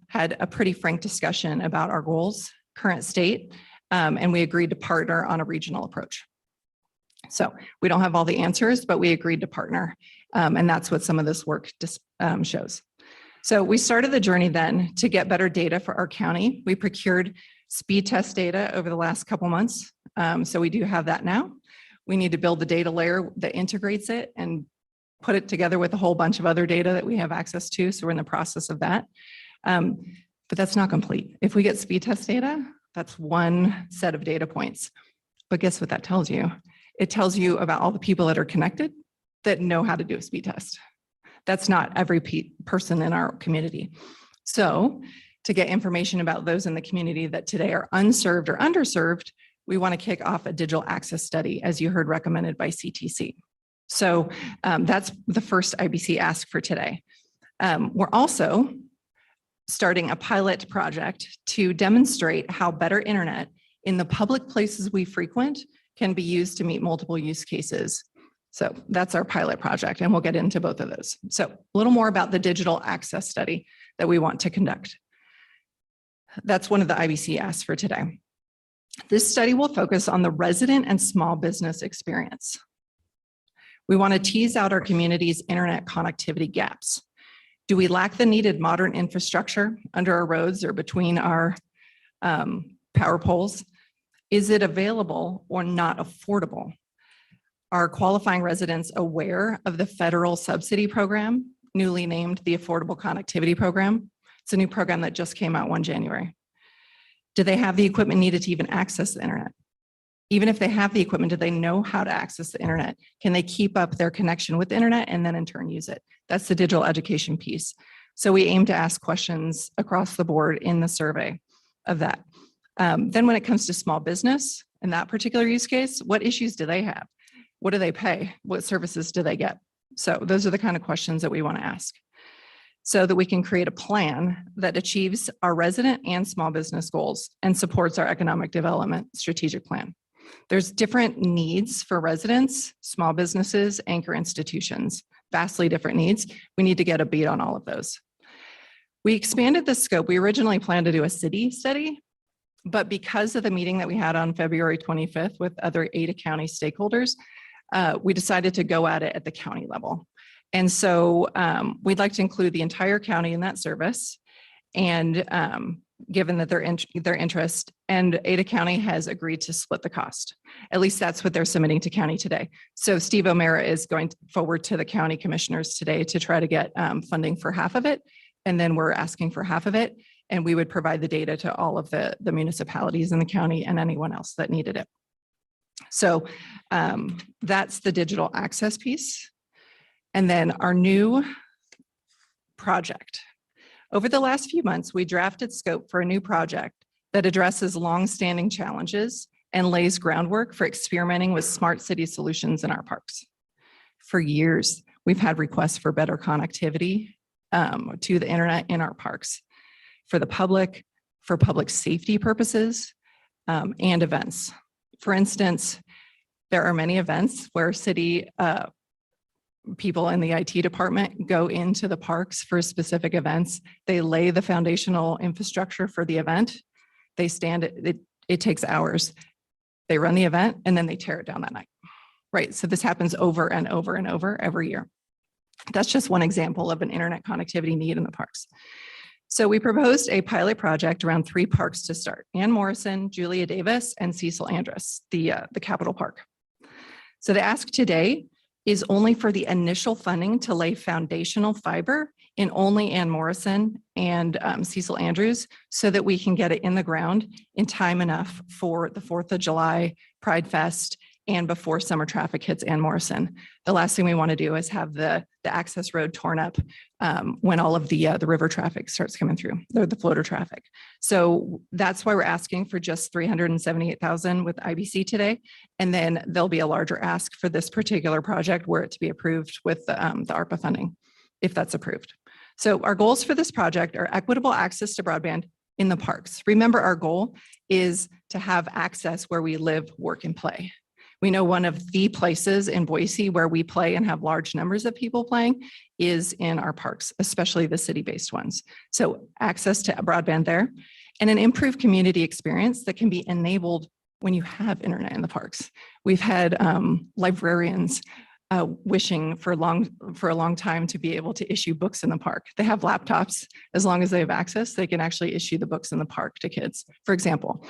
had a pretty frank discussion about our goals, current state, and we agreed to partner on a regional approach. So we don't have all the answers, but we agreed to partner. And that's what some of this work shows. So we started the journey then to get better data for our county. We procured speed test data over the last couple months. So we do have that now. We need to build the data layer that integrates it and put it together with a whole bunch of other data that we have access to. So we're in the process of that. But that's not complete. If we get speed test data, that's one set of data points. But guess what that tells you? It tells you about all the people that are connected that know how to do a speed test. That's not every person in our community. So to get information about those in the community that today are unserved or underserved, we want to kick off a digital access study, as you heard recommended by CTC. So that's the first IBC ask for today. We're also starting a pilot project to demonstrate how better internet in the public places we frequent can be used to meet multiple use cases. So that's our pilot project, and we'll get into both of those. So a little more about the digital access study that we want to conduct. That's one of the IBC asks for today. This study will focus on the resident and small business experience. We want to tease out our community's internet connectivity gaps. Do we lack the needed modern infrastructure under our roads or between our power poles? Is it available or not affordable? Are qualifying residents aware of the federal subsidy program, newly named the Affordable Connectivity Program? It's a new program that just came out 1 January. Do they have the equipment needed to even access the internet? Even if they have the equipment, do they know how to access the internet? Can they keep up their connection with the internet and then in turn use it? That's the digital education piece. So we aim to ask questions across the board in the survey of that. Then when it comes to small business in that particular use case, what issues do they have? What do they pay? What services do they get? So those are the kind of questions that we want to ask so that we can create a plan that achieves our resident and small business goals and supports our economic development strategic plan. There's different needs for residents, small businesses, anchor institutions, vastly different needs. We need to get a beat on all of those. We expanded the scope. We originally planned to do a city study, but because of the meeting that we had on February 25th with other Ada County stakeholders, we decided to go at it at the county level. And so we'd like to include the entire county in that service. And given that their interest, and Ada County has agreed to split the cost. At least that's what they're submitting to county today. So Steve O'Mara is going forward to the county commissioners today to try to get funding for half of it. And then we're asking for half of it. And we would provide the data to all of the municipalities in the county and anyone else that needed it. So that's the digital access piece. And then our new project. Over the last few months, we drafted scope for a new project that addresses longstanding challenges and lays groundwork for experimenting with smart city solutions in our parks. For years, we've had requests for better connectivity to the internet in our parks for the public, for public safety purposes, and events. For instance, there are many events where city people in the IT department go into the parks for specific events. They lay the foundational infrastructure for the event. They stand it, it takes hours. They run the event and then they tear it down that night. Right. So this happens over and over and over every year. That's just one example of an internet connectivity need in the parks. So we proposed a pilot project around 3 parks to start: Ann Morrison, Julia Davis, and Cecil Andrus, the Capitol Park. So the ask today is only for the initial funding to lay foundational fiber in only Ann Morrison and Cecil Andrews so that we can get it in the ground in time enough for the 4th of July, Pride Fest, and before summer traffic hits Ann Morrison. The last thing we want to do is have the access road torn up when all of the river traffic starts coming through, the floater traffic. So that's why we're asking for just $378,000 with IBC today. And then there'll be a larger ask for this particular project were it to be approved with the ARPA funding, if that's approved. So our goals for this project are equitable access to broadband in the parks. Remember, our goal is to have access where we live, work, and play. We know one of the places in Boise where we play and have large numbers of people playing is in our parks, especially the city-based ones. So access to broadband there and an improved community experience that can be enabled when you have internet in the parks. We've had librarians wishing for a long time to be able to issue books in the park. They have laptops. As long as they have access, they can actually issue the books in the park to kids, for example.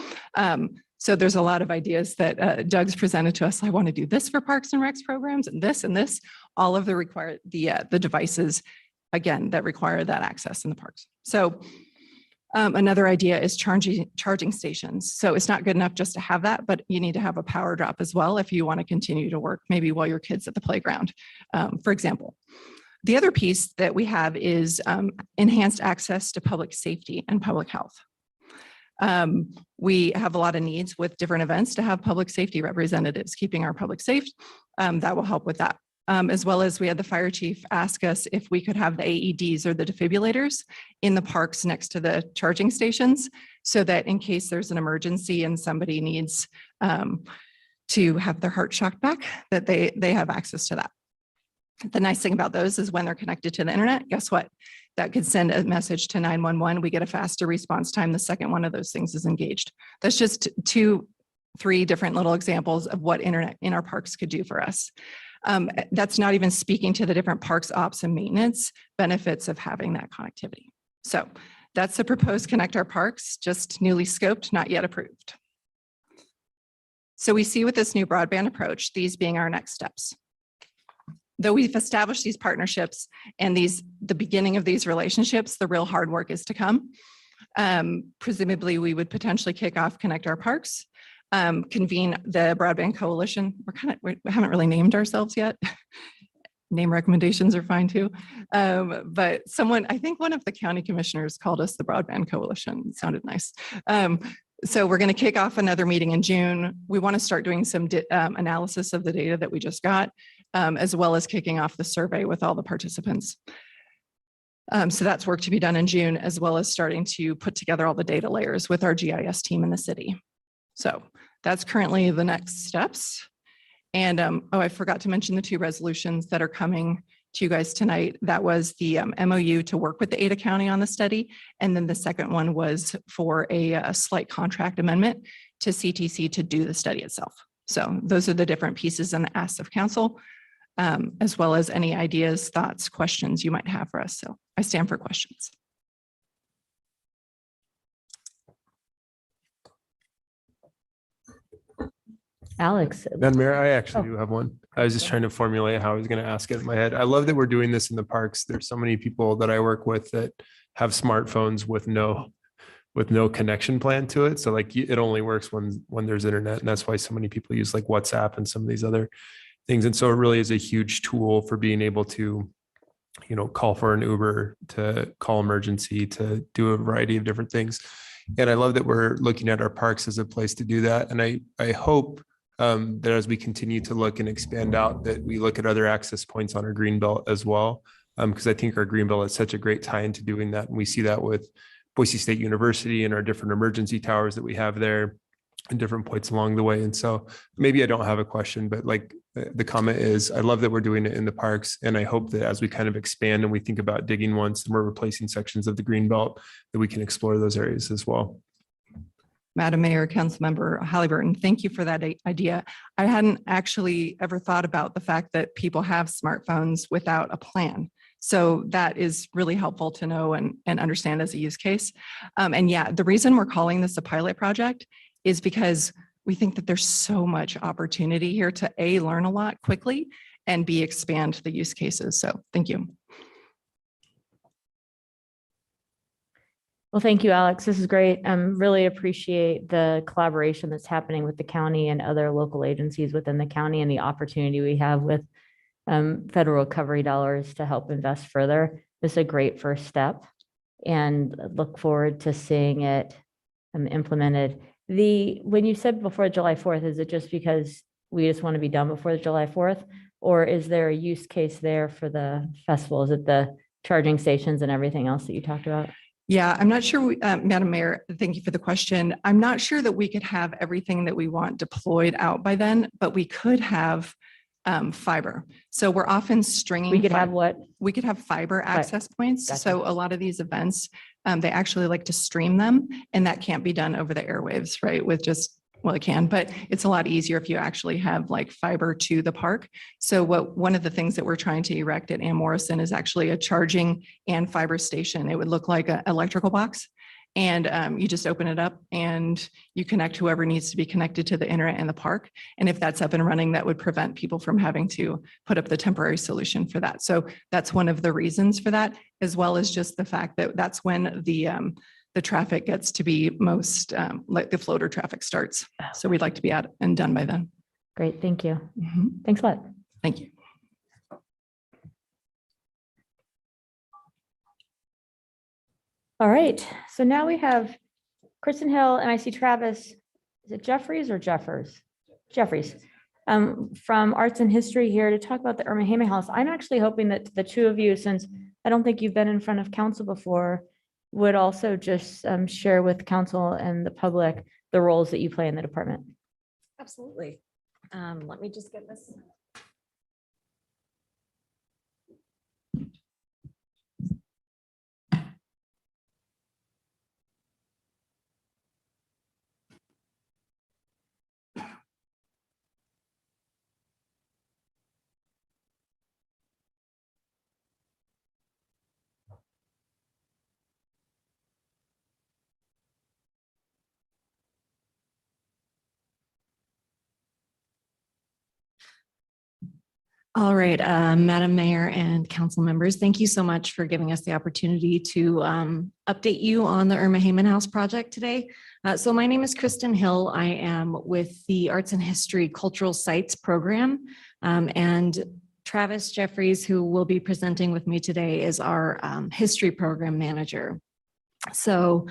So there's a lot of ideas that Doug's presented to us. I want to do this for Parks and Recs programs and this, all of the devices, again, that require that access in the parks. So another idea is charging stations. So it's not good enough just to have that, but you need to have a power drop as well if you want to continue to work, maybe while your kid's at the playground, for example. The other piece that we have is enhanced access to public safety and public health. We have a lot of needs with different events to have public safety representatives, keeping our public safe. That will help with that. as well as we had the fire chief ask us if we could have the AEDs or the defibrillators in the parks next to the charging stations, so that in case there's an emergency and somebody needs to have their heart shocked back, that they have access to that. The nice thing about those is when they're connected to the internet, guess what? That could send a message to 911. We get a faster response time the second one of those things is engaged. That's just 2-3 different little examples of what internet in our parks could do for us. That's not even speaking to the different parks ops and maintenance benefits of having that connectivity. So that's the proposed Connect Our Parks, just newly scoped, not yet approved. So we see with this new broadband approach, these being our next steps. Though we've established these partnerships and the beginning of these relationships, the real hard work is to come. Presumably, we would potentially kick off Connect Our Parks, convene the Broadband Coalition. We haven't really named ourselves yet. Name recommendations are fine too. But I think one of the county commissioners called us the Broadband Coalition. It sounded nice. So we're going to kick off another meeting in June. We want to start doing some analysis of the data that we just got, as well as kicking off the survey with all the participants. So that's work to be done in June, as well as starting to put together all the data layers with our GIS team in the city. So that's currently the next steps. And I forgot to mention the 2 resolutions that are coming to you guys tonight. That was the MOU to work with the Ada County on the study. And then the second one was for a slight contract amendment to CTC to do the study itself. So those are the different pieces and asks of council, as well as any ideas, thoughts, questions you might have for us. So I stand for questions. Alex. Madam Mayor, I actually do have one. I was just trying to formulate how I was going to ask it in my head. I love that we're doing this in the parks. There's so many people that I work with that have smartphones with no connection plan to it. So like it only works when there's internet. And that's why so many people use like WhatsApp and some of these other things. And so it really is a huge tool for being able to, call for an Uber, to call emergency, to do a variety of different things. And I love that we're looking at our parks as a place to do that. And I hope that as we continue to look and expand out, that we look at other access points on our Greenbelt as well. Because I think our Greenbelt is such a great tie into doing that. And we see that with Boise State University and our different emergency towers that we have there and different points along the way. And so maybe I don't have a question, but like the comment is, I love that we're doing it in the parks. And I hope that as we kind of expand and we think about digging once and we're replacing sections of the Greenbelt, that we can explore those areas as well. Madam Mayor, Councilmember Halliburton, thank you for that idea. I hadn't actually ever thought about the fact that people have smartphones without a plan. So that is really helpful to know and understand as a use case. And yeah, the reason we're calling this a pilot project is because we think that there's so much opportunity here to A, learn a lot quickly, and B, expand the use cases. So thank you. Well, thank you, Alex. This is great. Really appreciate the collaboration that's happening with the county and other local agencies within the county and the opportunity we have with federal recovery dollars to help invest further. This is a great first step and look forward to seeing it implemented. When you said before July 4th, is it just because we just want to be done before July 4th? Or is there a use case there for the festival? Is it the charging stations and everything else that you talked about? Yeah, I'm not sure, Madam Mayor, thank you for the question. I'm not sure that we could have everything that we want deployed out by then, but we could have fiber. So we're often stringing. We could have what? We could have fiber access points. Gotcha. So a lot of these events, they actually like to stream them, and that can't be done over the airwaves, right? With just, well, it can, but it's a lot easier if you actually have like fiber to the park. So one of the things that we're trying to erect at Ann Morrison is actually a charging and fiber station. It would look like an electrical box. And you just open it up and you connect whoever needs to be connected to the internet in the park. And if that's up and running, that would prevent people from having to put up the temporary solution for that. So that's one of the reasons for that, as well as just the fact that that's when the traffic gets to be most, like the floater traffic starts. So we'd like to be out and done by then. Great, thank you. Mhm. Thanks a lot. Thank you. All right, so now we have Kristen Hill and I see Travis. Is it Jeffries or Jeffers? Jeffries. from Arts and History here to talk about the Irma Hayman House. I'm actually hoping that the two of you, since I don't think you've been in front of council before, would also just share with council and the public the roles that you play in the department. Absolutely. Let me just get this. All right, Madam Mayor and council members, thank you so much for giving us the opportunity to update you on the Irma Hayman House project today. So my name is Kristen Hill. I am with the Arts and History Cultural Sites Program, and Travis Jeffries, who will be presenting with me today, is our history program manager. So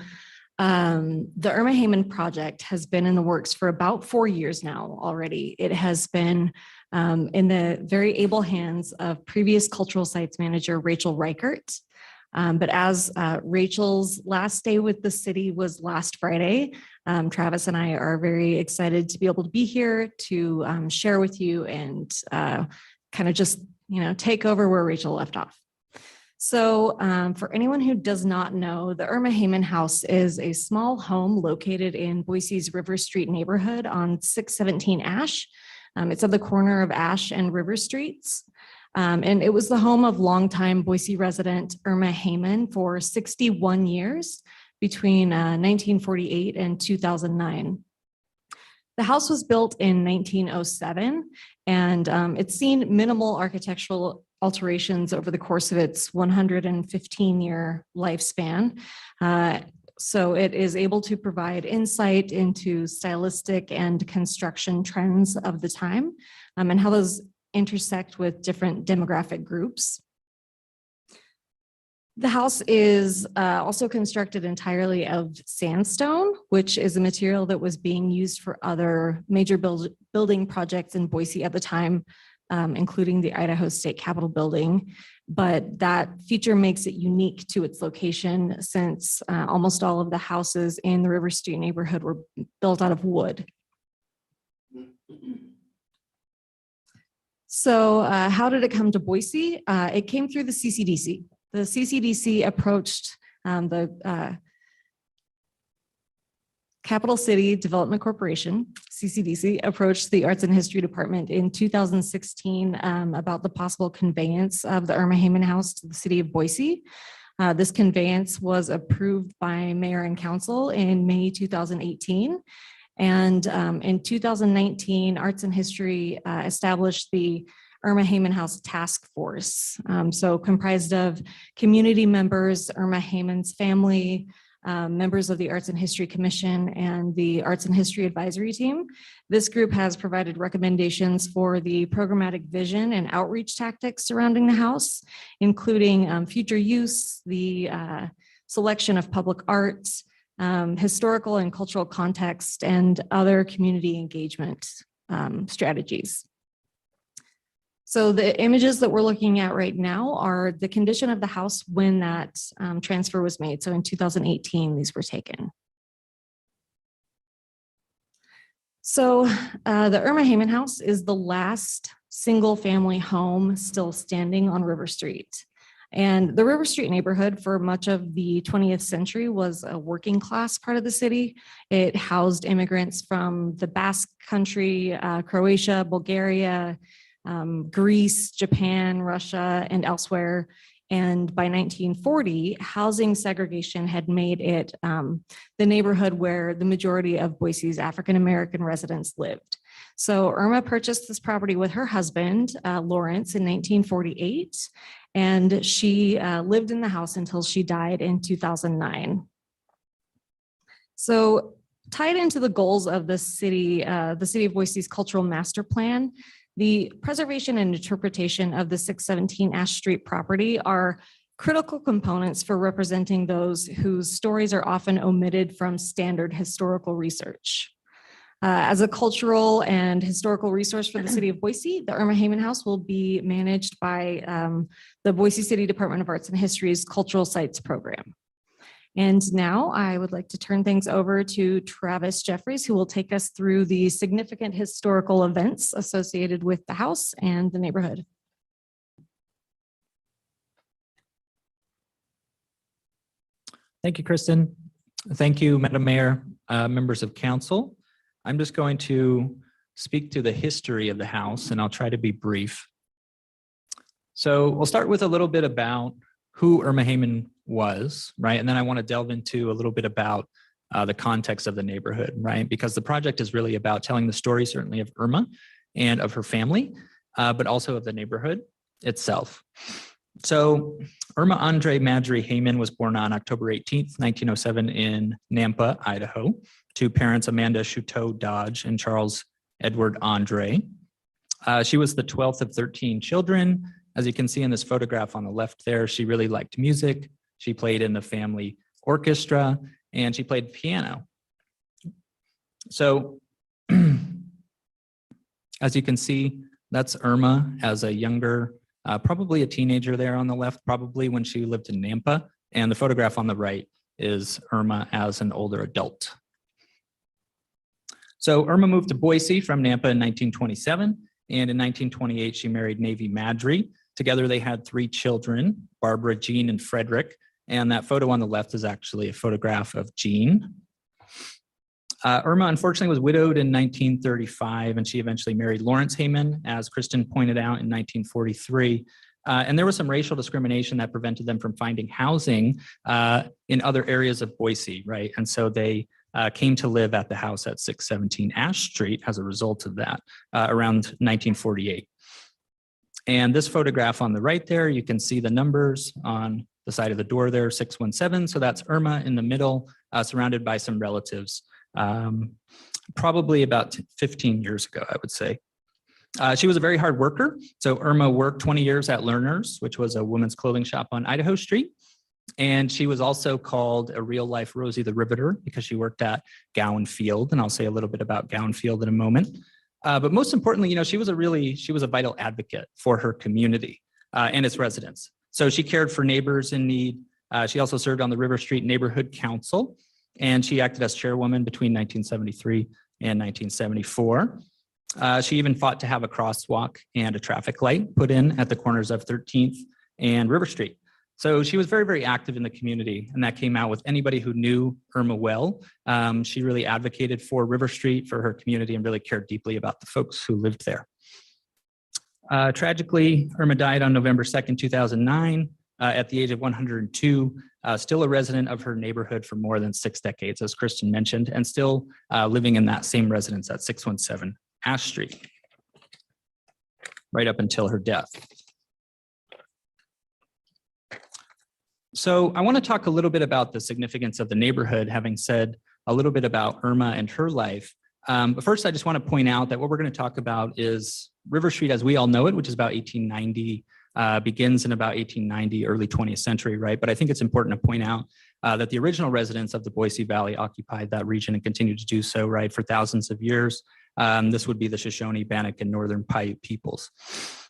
the Irma Hayman project has been in the works for about 4 years now already. It has been in the very able hands of previous cultural sites manager Rachel Reichert. But as Rachel's last day with the city was last Friday, Travis and I are very excited to be able to be here to share with you and kind of just, take over where Rachel left off. So for anyone who does not know, the Irma Hayman House is a small home located in Boise's River Street neighborhood on 617 Ash. It's at the corner of Ash and River Streets. And it was the home of longtime Boise resident Irma Hayman for 61 years between 1948 and 2009. The house was built in 1907, and it's seen minimal architectural alterations over the course of its 115-year lifespan. So it is able to provide insight into stylistic and construction trends of the time, and how those intersect with different demographic groups. The house is also constructed entirely of sandstone, which is a material that was being used for other major building projects in Boise at the time, including the Idaho State Capitol building. But that feature makes it unique to its location, since almost all of the houses in the River Street neighborhood were built out of wood. So how did it come to Boise? It came through the CCDC. The CCDC approached the Capital City Development Corporation, CCDC, approached the Arts and History Department in 2016 about the possible conveyance of the Irma Hayman House to the city of Boise. This conveyance was approved by mayor and council in May 2018. And in 2019, Arts and History established the Irma Hayman House Task Force. So comprised of community members, Irma Hayman's family, members of the Arts and History Commission, and the Arts and History Advisory Team. This group has provided recommendations for the programmatic vision and outreach tactics surrounding the house, including future use, the selection of public art, historical and cultural context, and other community engagement strategies. So the images that we're looking at right now are the condition of the house when that transfer was made. So in 2018, these were taken. So the Irma Hayman House is the last single family home still standing on River Street. And the River Street neighborhood for much of the 20th century was a working class part of the city. It housed immigrants from the Basque Country, Croatia, Bulgaria, Greece, Japan, Russia, and elsewhere. And by 1940, housing segregation had made it the neighborhood where the majority of Boise's African-American residents lived. So Irma purchased this property with her husband, Lawrence, in 1948, and she lived in the house until she died in 2009. So tied into the goals of the city of Boise's cultural master plan, the preservation and interpretation of the 617 Ash Street property are critical components for representing those whose stories are often omitted from standard historical research. As a cultural and historical resource for the city of Boise, the Irma Hayman House will be managed by the Boise City Department of Arts and History's Cultural Sites Program. And now I would like to turn things over to Travis Jeffries, who will take us through the significant historical events associated with the house and the neighborhood. Thank you, Kristen. Thank you, Madam Mayor, members of council. I'm just going to speak to the history of the house, and I'll try to be brief. So we'll start with a little bit about who Irma Hayman was, right? And then I want to delve into a little bit about the context of the neighborhood, right? Because the project is really about telling the story, certainly of Irma and of her family, but also of the neighborhood itself. So Irma Andre Madry Heyman was born on October 18th, 1907 in Nampa, Idaho, to parents Amanda Chouteau Dodge and Charles Edward Andre. She was the 12th of 13 children. As you can see in this photograph on the left there, she really liked music. She played in the family orchestra and she played piano. So as you can see, that's Irma as a younger, probably a teenager there on the left, probably when she lived in Nampa. And the photograph on the right is Irma as an older adult. So Irma moved to Boise from Nampa in 1927. And in 1928, she married Navy Madry. Together, they had 3 children, Barbara, Jean, and Frederick. And that photo on the left is actually a photograph of Jean. Irma, unfortunately, was widowed in 1935, and she eventually married Lawrence Heyman, as Kristen pointed out, in 1943. And there was some racial discrimination that prevented them from finding housing in other areas of Boise, right? And so they came to live at the house at 617 Ash Street as a result of that around 1948. And this photograph on the right there, you can see the numbers on the side of the door there, 617. So that's Irma in the middle, surrounded by some relatives, probably about 15 years ago, I would say. She was a very hard worker. So Irma worked 20 years at Lerner's, which was a women's clothing shop on Idaho Street. And she was also called a real life Rosie the Riveter because she worked at Gowan Field. And I'll say a little bit about Gowan Field in a moment. But most importantly, you know, she was a vital advocate for her community and its residents. So she cared for neighbors in need. She also served on the River Street Neighborhood Council, and she acted as chairwoman between 1973 and 1974. She even fought to have a crosswalk and a traffic light put in at the corners of 13th and River Street. So she was very, very active in the community, and that came out with anybody who knew Irma well. She really advocated for River Street, for her community, and really cared deeply about the folks who lived there. Tragically, Irma died on November 2nd, 2009, at the age of 102, still a resident of her neighborhood for more than 6 decades, as Kristen mentioned, and still living in that same residence at 617 Ash Street, right up until her death. So I want to talk a little bit about the significance of the neighborhood, having said a little bit about Irma and her life. But first, I just want to point out that what we're going to talk about is River Street as we all know it, which is about 1890, begins in about 1890, early 20th century, right? But I think it's important to point out that the original residents of the Boise Valley occupied that region and continue to do so, right, for thousands of years. This would be the Shoshone, Bannock, and Northern Paiute peoples.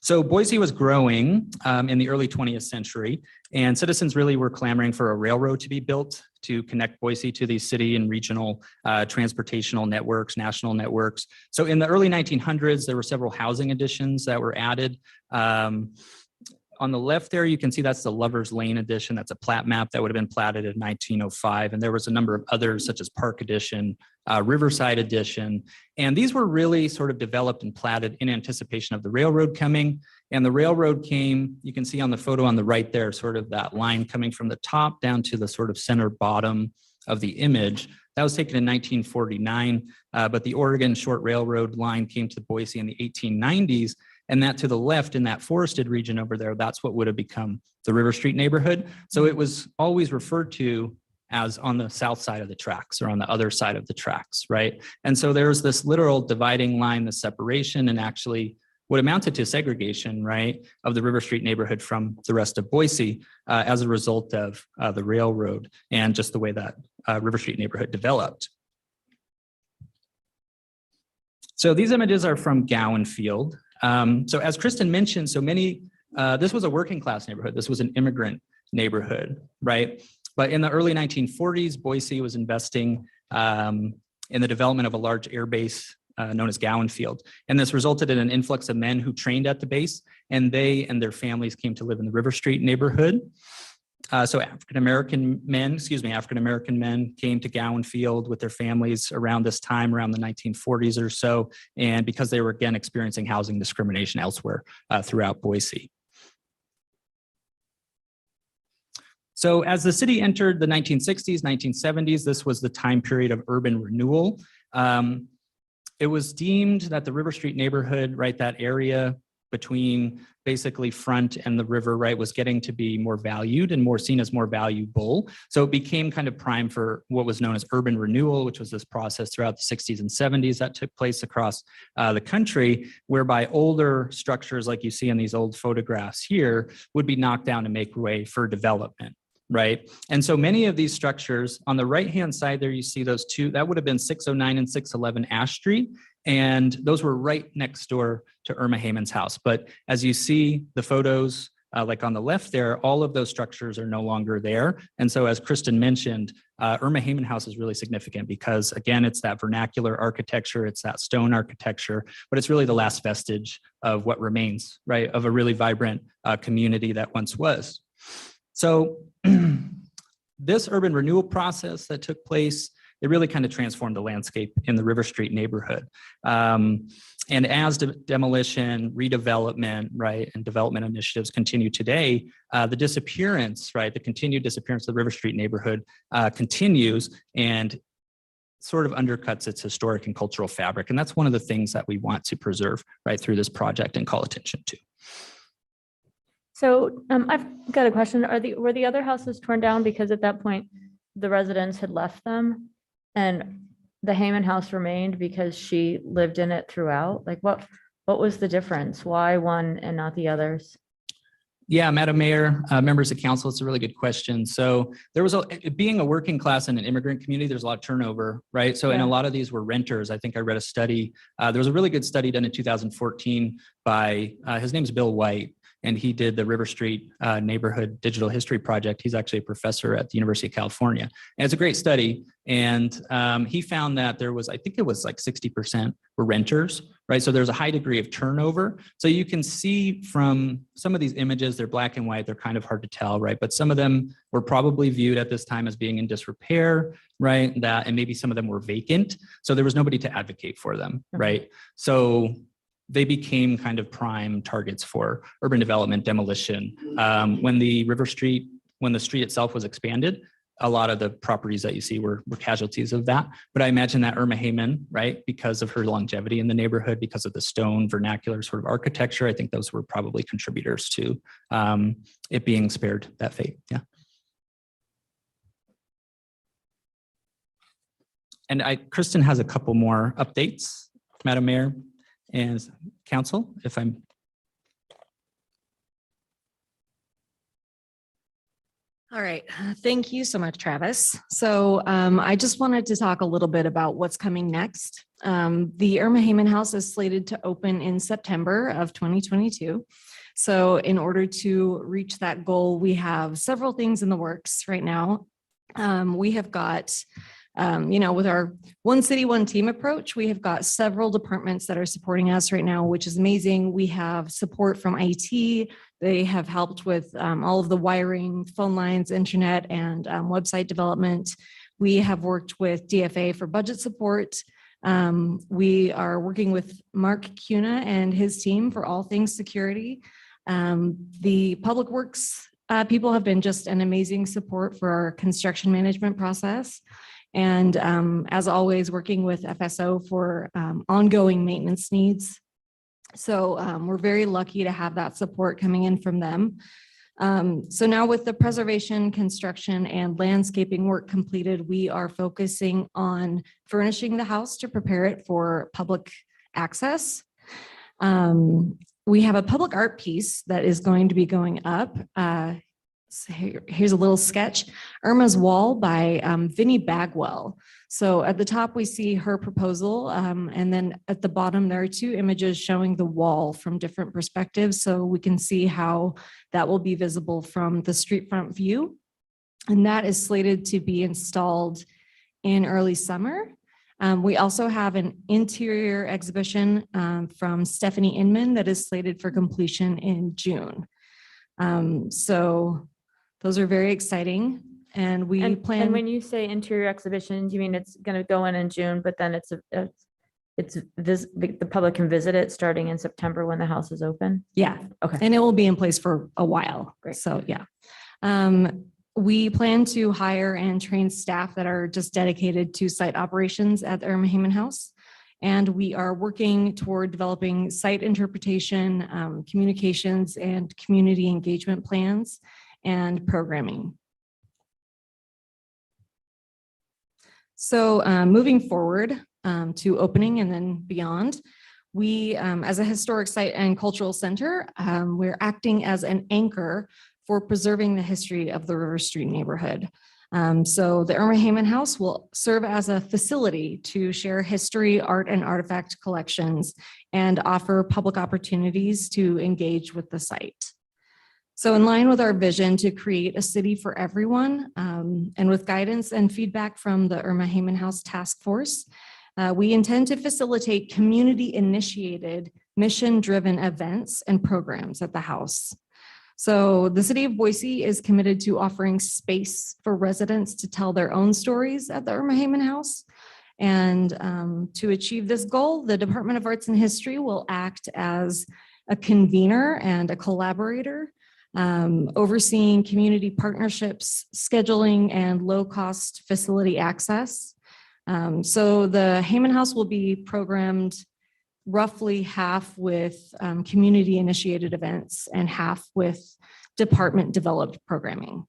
So Boise was growing in the early 20th century, and citizens really were clamoring for a railroad to be built to connect Boise to these city and regional transportational networks, national networks. So in the early 1900s, there were several housing additions that were added. On the left there, you can see that's the Lover's Lane addition. That's a plat map that would have been platted in 1905. And there was a number of others such as Park Addition, Riverside Addition. And these were really sort of developed and platted in anticipation of the railroad coming. And the railroad came, you can see on the photo on the right there, sort of that line coming from the top down to the sort of center bottom of the image. That was taken in 1949, but the Oregon Short Railroad line came to Boise in the 1890s. And that to the left in that forested region over there, that's what would have become the River Street neighborhood. So it was always referred to as on the south side of the tracks or on the other side of the tracks, right? And so there's this literal dividing line, the separation, and actually what amounted to segregation, right, of the River Street neighborhood from the rest of Boise as a result of the railroad and just the way that River Street neighborhood developed. So these images are from Gowan Field. So as Kristen mentioned, this was a working class neighborhood. This was an immigrant neighborhood, right? But in the early 1940s, Boise was investing in the development of a large air base known as Gowan Field. And this resulted in an influx of men who trained at the base, and they and their families came to live in the River Street neighborhood. So African-American men came to Gowan Field with their families around this time, around the 1940s or so. And because they were again experiencing housing discrimination elsewhere throughout Boise. So as the city entered the 1960s, 1970s, this was the time period of urban renewal. It was deemed that the River Street neighborhood, right, that area between basically front and the river, right, was getting to be more valued and more seen as more valuable. So it became kind of prime for what was known as urban renewal, which was this process throughout the 60s and 70s that took place across the country, whereby older structures like you see in these old photographs here would be knocked down to make way for development. Right. And so many of these structures on the right hand side there, you see those two, that would have been 609 and 611 Ash Street. And those were right next door to Irma Hayman's house. But as you see the photos, like on the left there, all of those structures are no longer there. And so as Kristen mentioned, Irma Hayman house is really significant because again, it's that vernacular architecture, it's that stone architecture, but it's really the last vestige of what remains, right, of a really vibrant community that once was. So this urban renewal process that took place, it really kind of transformed the landscape in the River Street neighborhood. And as demolition, redevelopment, right, and development initiatives continue today, the disappearance, right, the continued disappearance of the River Street neighborhood continues and sort of undercuts its historic and cultural fabric. And that's one of the things that we want to preserve, right, through this project and call attention to. So I've got a question. Were the other houses torn down because at that point the residents had left them and the Heyman house remained because she lived in it throughout? Like what was the difference? Why one and not the others? Yeah, Madam Mayor, members of council, it's a really good question. So there was being a working class and an immigrant community, there's a lot of turnover, right? So, and a lot of these were renters. I think I read a study. There was a really good study done in 2014 by, his name's Bill White, and he did the River Street Neighborhood Digital History Project. He's actually a professor at the University of California. And it's a great study. And he found that there was, I think it was like 60% were renters, right? So there's a high degree of turnover. So you can see from some of these images, they're black and white, they're kind of hard to tell, right? But some of them were probably viewed at this time as being in disrepair, right? And maybe some of them were vacant. So there was nobody to advocate for them, right? So they became kind of prime targets for urban development demolition. When the street itself was expanded, a lot of the properties that you see were casualties of that. But I imagine that Irma Hayman, right, because of her longevity in the neighborhood, because of the stone vernacular sort of architecture, I think those were probably contributors to it being spared that fate. Yeah. And Kristen has a couple more updates, Madam Mayor and council, if I'm. All right, thank you so much, Travis. So I just wanted to talk a little bit about what's coming next. The Irma Hayman House is slated to open in September of 2022. So in order to reach that goal, we have several things in the works right now. We have got with our one city, one team approach, we have got several departments that are supporting us right now, which is amazing. We have support from IT. They have helped with all of the wiring, phone lines, internet, and website development. We have worked with DFA for budget support. We are working with Mark Cuna and his team for all things security. The public works people have been just an amazing support for our construction management process. And as always, working with FSO for ongoing maintenance needs. So we're very lucky to have that support coming in from them. So now with the preservation, construction, and landscaping work completed, we are focusing on furnishing the house to prepare it for public access. We have a public art piece that is going to be going up So here's a little sketch. Irma's Wall by Vinnie Bagwell. So at the top, we see her proposal. And then at the bottom, there are two images showing the wall from different perspectives. So we can see how that will be visible from the street front view. And that is slated to be installed in early summer. We also have an interior exhibition from Stephanie Inman that is slated for completion in June. So those are very exciting. And we And plan. when you say interior exhibition, do you mean it's going to go in June, but then the public can visit it starting in September when the house is open? Yeah. Okay. And it will be in place for a while. Great. So, yeah. We plan to hire and train staff that are just dedicated to site operations at the Irma Hayman House. And we are working toward developing site interpretation, communications, and community engagement plans and programming. So moving forward to opening and then beyond, we, as a historic site and cultural center, we're acting as an anchor for preserving the history of the River Street neighborhood. So the Irma Hayman House will serve as a facility to share history, art, and artifact collections and offer public opportunities to engage with the site. So in line with our vision to create a city for everyone, and with guidance and feedback from the Irma Hayman House Task Force, we intend to facilitate community-initiated, mission-driven events and programs at the house. So the city of Boise is committed to offering space for residents to tell their own stories at the Irma Hayman House. And to achieve this goal, the Department of Arts and History will act as a convener and a collaborator, overseeing community partnerships, scheduling, and low-cost facility access. So the Hayman House will be programmed roughly half with community-initiated events and half with department-developed programming.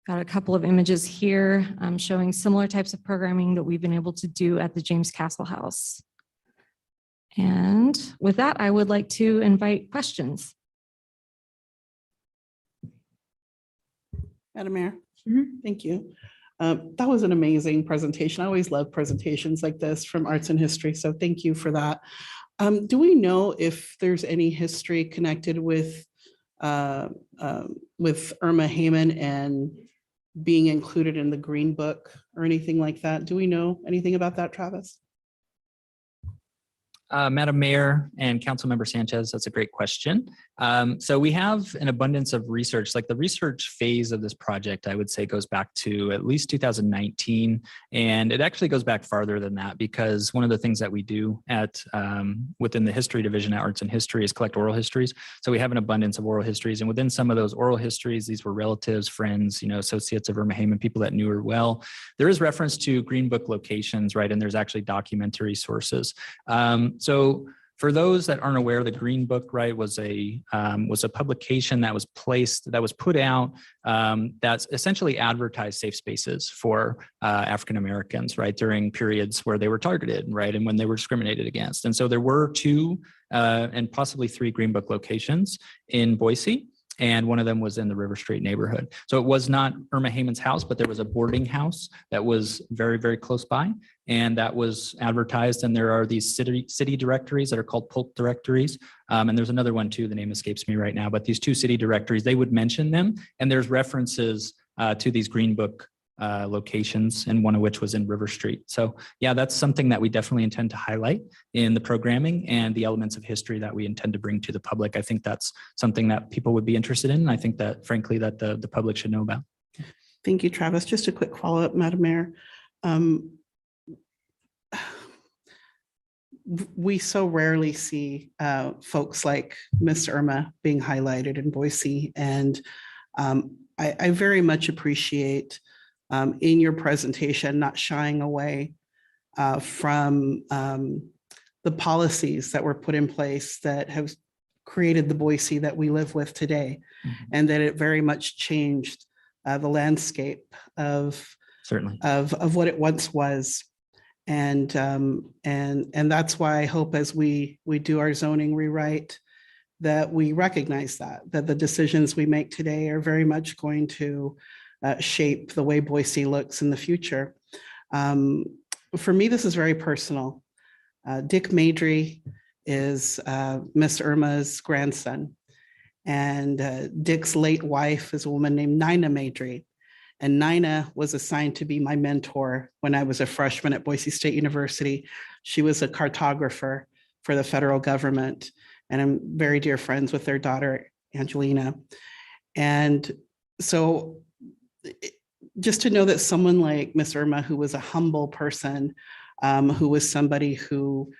Got a couple of images here showing similar types of programming that we've been able to do at the James Castle House. And with that, I would like to invite questions. Madam Mayor, thank you. That was an amazing presentation. I always love presentations like this from arts and history, so thank you for that. Do we know if there's any history connected with Irma Hayman and being included in the Green Book or anything like that? Do we know anything about that, Travis? Madam Mayor and Councilmember Sanchez, that's a great question. So we have an abundance of research, like the research phase of this project, I would say goes back to at least 2019. And it actually goes back farther than that, because one of the things that we do at within the history division at Arts and History is collect oral histories. So we have an abundance of oral histories. And within some of those oral histories, these were relatives, friends, associates of Irma Hayman, people that knew her well. There is reference to Green Book locations, right? And there's actually documentary sources. So for those that aren't aware, the Green Book, right, was a publication that was put out that's essentially advertised safe spaces for African Americans, right, during periods where they were targeted, right, and when they were discriminated against. And so there were 2 and possibly 3 Green Book locations in Boise. And one of them was in the River Street neighborhood. So it was not Irma Hayman's house, but there was a boarding house that was very, very close by. And that was advertised. And there are these city directories that are called pulp directories. And there's another one too, the name escapes me right now, but these 2 city directories, they would mention them. And there's references to these Green Book locations, and one of which was in River Street. So yeah, that's something that we definitely intend to highlight in the programming and the elements of history that we intend to bring to the public. I think that's something that people would be interested in. And I think that frankly, that the public should know about. Thank you, Travis. Just a quick follow-up, Madam Mayor. We so rarely see folks like Miss Irma being highlighted in Boise. And I very much appreciate in your presentation not shying away from the policies that were put in place that have created the Boise that we live with today, and that it very much changed the landscape of what it once was. And that's why I hope as we do our zoning rewrite that we recognize that the decisions we make today are very much going to shape the way Boise looks in the future. For me, this is very personal. Dick Madry is Miss Irma's grandson. And Dick's late wife is a woman named Nina Madry. And Nina was assigned to be my mentor when I was a freshman at Boise State University. She was a cartographer for the federal government. And I'm very dear friends with their daughter, Angelina. And so just to know that someone like Miss Irma, who was a humble person, who was somebody who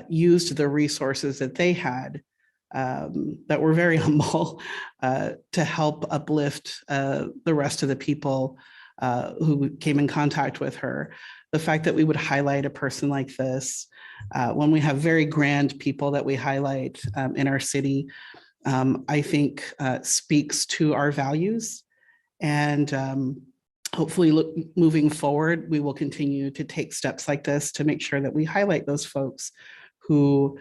used the resources that they had, that were very humble, to help uplift the rest of the people who came in contact with her. The fact that we would highlight a person like this, when we have very grand people that we highlight in our city, I think speaks to our values. And hopefully moving forward, we will continue to take steps like this to make sure that we highlight those folks who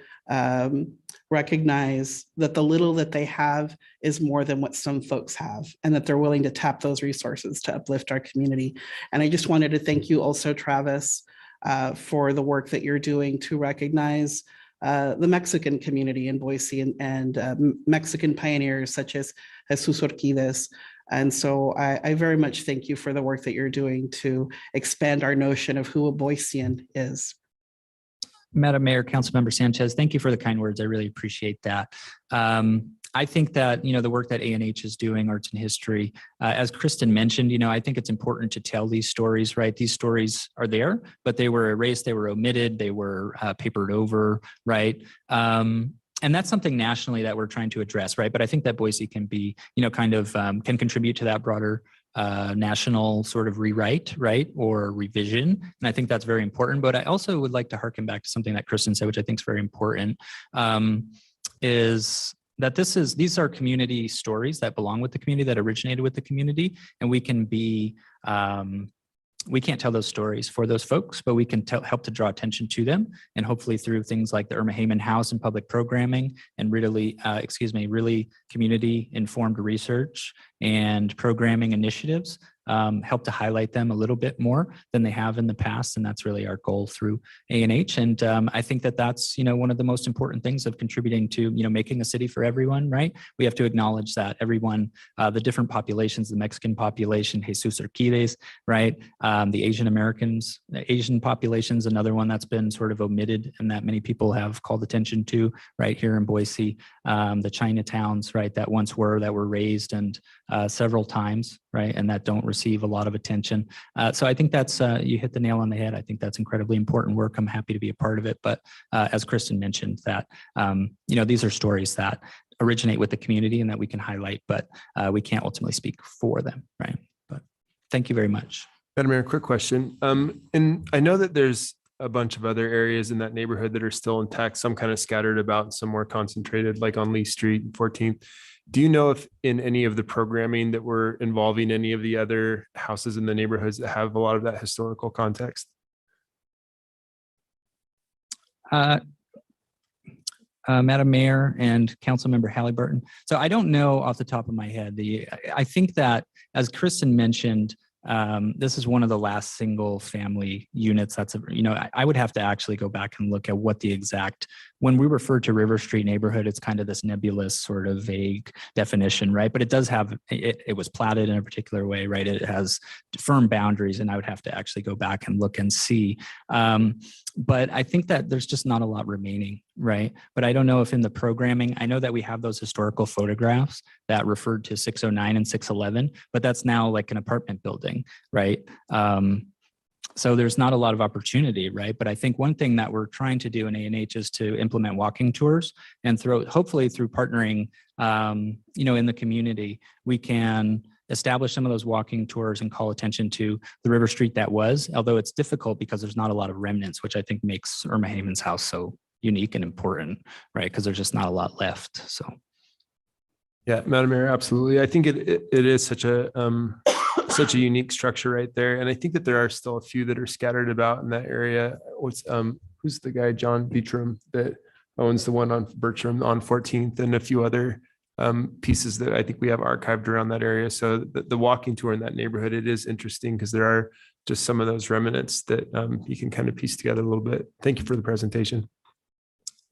recognize that the little that they have is more than what some folks have, and that they're willing to tap those resources to uplift our community. And I just wanted to thank you also, Travis, for the work that you're doing to recognize the Mexican community in Boise and Mexican pioneers such as Jesus Orquides. And so I very much thank you for the work that you're doing to expand our notion of who a Boisean is. Madam Mayor, Councilmember Sanchez, thank you for the kind words. I really appreciate that. I think that, the work that ANH is doing, Arts and History, as Kristen mentioned, I think it's important to tell these stories, right? These stories are there, but they were erased, they were omitted, they were papered over, right? And that's something nationally that we're trying to address, right? But I think that Boise can be, can contribute to that broader national sort of rewrite, right, or revision. And I think that's very important. But I also would like to harken back to something that Kristen said, which I think is very important, is that these are community stories that belong with the community, that originated with the community, and we can be we can't tell those stories for those folks, but we can help to draw attention to them. And hopefully through things like the Irma Hayman House and public programming and really community informed research and programming initiatives, help to highlight them a little bit more than they have in the past. And that's really our goal through ANH. And I think that that's, one of the most important things of contributing to, making a city for everyone, right? We have to acknowledge that everyone, the different populations, the Mexican population, Jesus Orquides, right? The Asian Americans, the Asian population's another one that's been sort of omitted and that many people have called attention to right here in Boise. The Chinatowns, right, that were raised and several times, right, and that don't receive a lot of attention. So I think that's, you hit the nail on the head. I think that's incredibly important work. I'm happy to be a part of it. But as Kristen mentioned, that, these are stories that originate with the community and that we can highlight, but we can't ultimately speak for them, right? But thank you very much. Madam Mayor, quick question. And I know that there's a bunch of other areas in that neighborhood that are still intact, some kind of scattered about, some more concentrated, like on Lee Street and 14th. Do you know if in any of the programming that we're involving any of the other houses in the neighborhoods that have a lot of that historical context? Madam Mayor and Councilmember Halliburton. So I don't know off the top of my head. I think that, as Kristen mentioned, this is one of the last single family units. That's, I would have to actually go back and look at what the exact, when we refer to River Street neighborhood, it's kind of this nebulous sort of vague definition, right? But it does have, it was platted in a particular way, right? It has firm boundaries, and I would have to actually go back and look and see. But I think that there's just not a lot remaining, right? But I don't know if in the programming, I know that we have those historical photographs that referred to 609 and 611, but that's now like an apartment building, right? So there's not a lot of opportunity, right? But I think one thing that we're trying to do in ANH is to implement walking tours, and hopefully through partnering, in the community, we can establish some of those walking tours and call attention to the River Street that was, although it's difficult because there's not a lot of remnants, which I think makes Irma Hayman's house so unique and important, right? Because there's just not a lot left, so. Yeah, Madam Mayor, absolutely. I think it is such a unique structure right there. And I think that there are still a few that are scattered about in that area. Who's the guy, John Beecham, that owns the one on Bertram on 14th and a few other pieces that I think we have archived around that area. So the walking tour in that neighborhood, it is interesting because there are just some of those remnants that you can kind of piece together a little bit. Thank you for the presentation.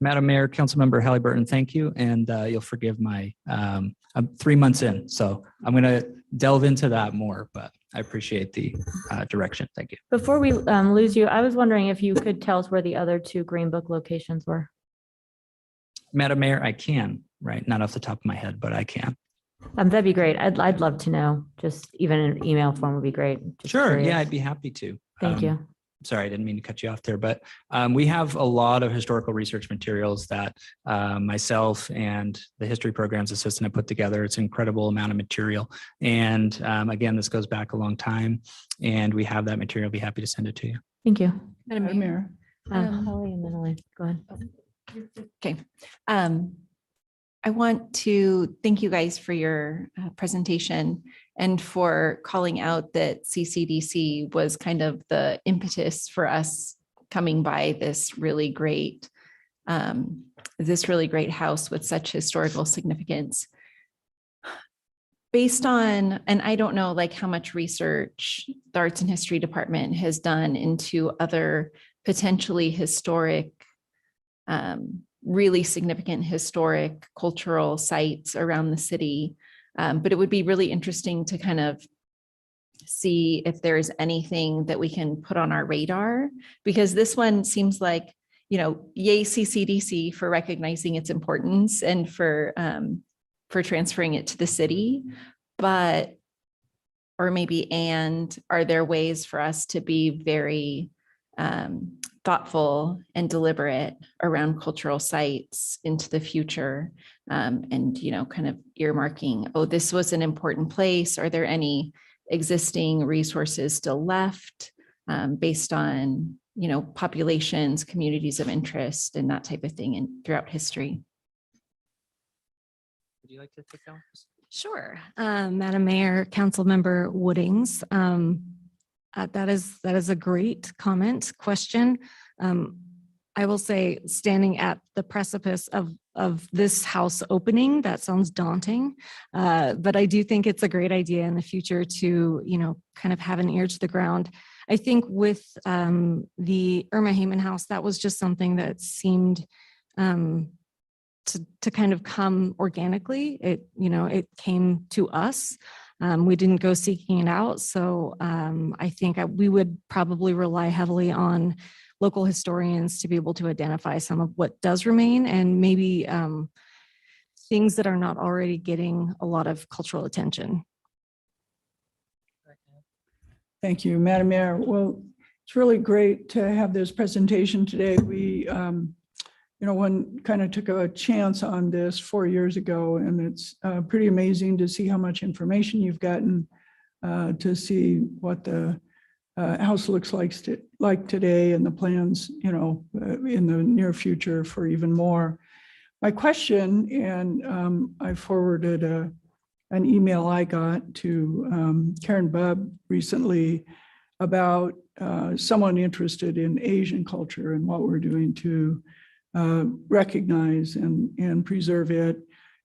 Madam Mayor, Councilmember Halliburton, thank you. And you'll forgive my, I'm 3 months in, so I'm going to delve into that more, but I appreciate the direction. Thank you. Before we lose you, I was wondering if you could tell us where the other two Green Book locations were. Madam Mayor, I can, right? Not off the top of my head, but I can. That'd be great. I'd love to know. Just even an email form would be great. Just Sure. curious. Yeah, I'd be happy to. Thank you. Sorry, I didn't mean to cut you off there, but we have a lot of historical research materials that myself and the history programs assistant have put together. It's an incredible amount of material. And again, this goes back a long time and we have that material. I'll be happy to send it to you. Thank you. Madam Mayor. Holly and then Elaine. Go ahead. Okay. I want to thank you guys for your presentation and for calling out that CCDC was kind of the impetus for us coming by this really great house with such historical significance. Based on, and I don't know like how much research the Arts and History Department has done into other potentially historic really significant historic cultural sites around the city. But it would be really interesting to kind of see if there's anything that we can put on our radar, because this one seems like, yay CCDC for recognizing its importance and for transferring it to the city, but, or maybe, and are there ways for us to be very thoughtful and deliberate around cultural sites into the future, and kind of earmarking, oh, this was an important place. Are there any existing resources still left based on populations, communities of interest, and that type of thing, and throughout history? Would you like to take that one? Sure. Madam Mayor, Councilmember Woodings, that is a great question. I will say, standing at the precipice of this house opening, that sounds daunting, but I do think it's a great idea in the future to, kind of have an ear to the ground. I think with the Irma Hayman house, that was just something that seemed to kind of come organically. It came to us. We didn't go seeking it out. So I think we would probably rely heavily on local historians to be able to identify some of what does remain and maybe things that are not already getting a lot of cultural attention. Thank you, Madam Mayor. Well, it's really great to have this presentation today. We, one kind of took a chance on this 4 years ago, and it's pretty amazing to see how much information you've gotten, to see what the house looks like today and the plans, in the near future for even more. My question, and I forwarded an email I got to Karen Bubb recently about someone interested in Asian culture and what we're doing to recognize and preserve it.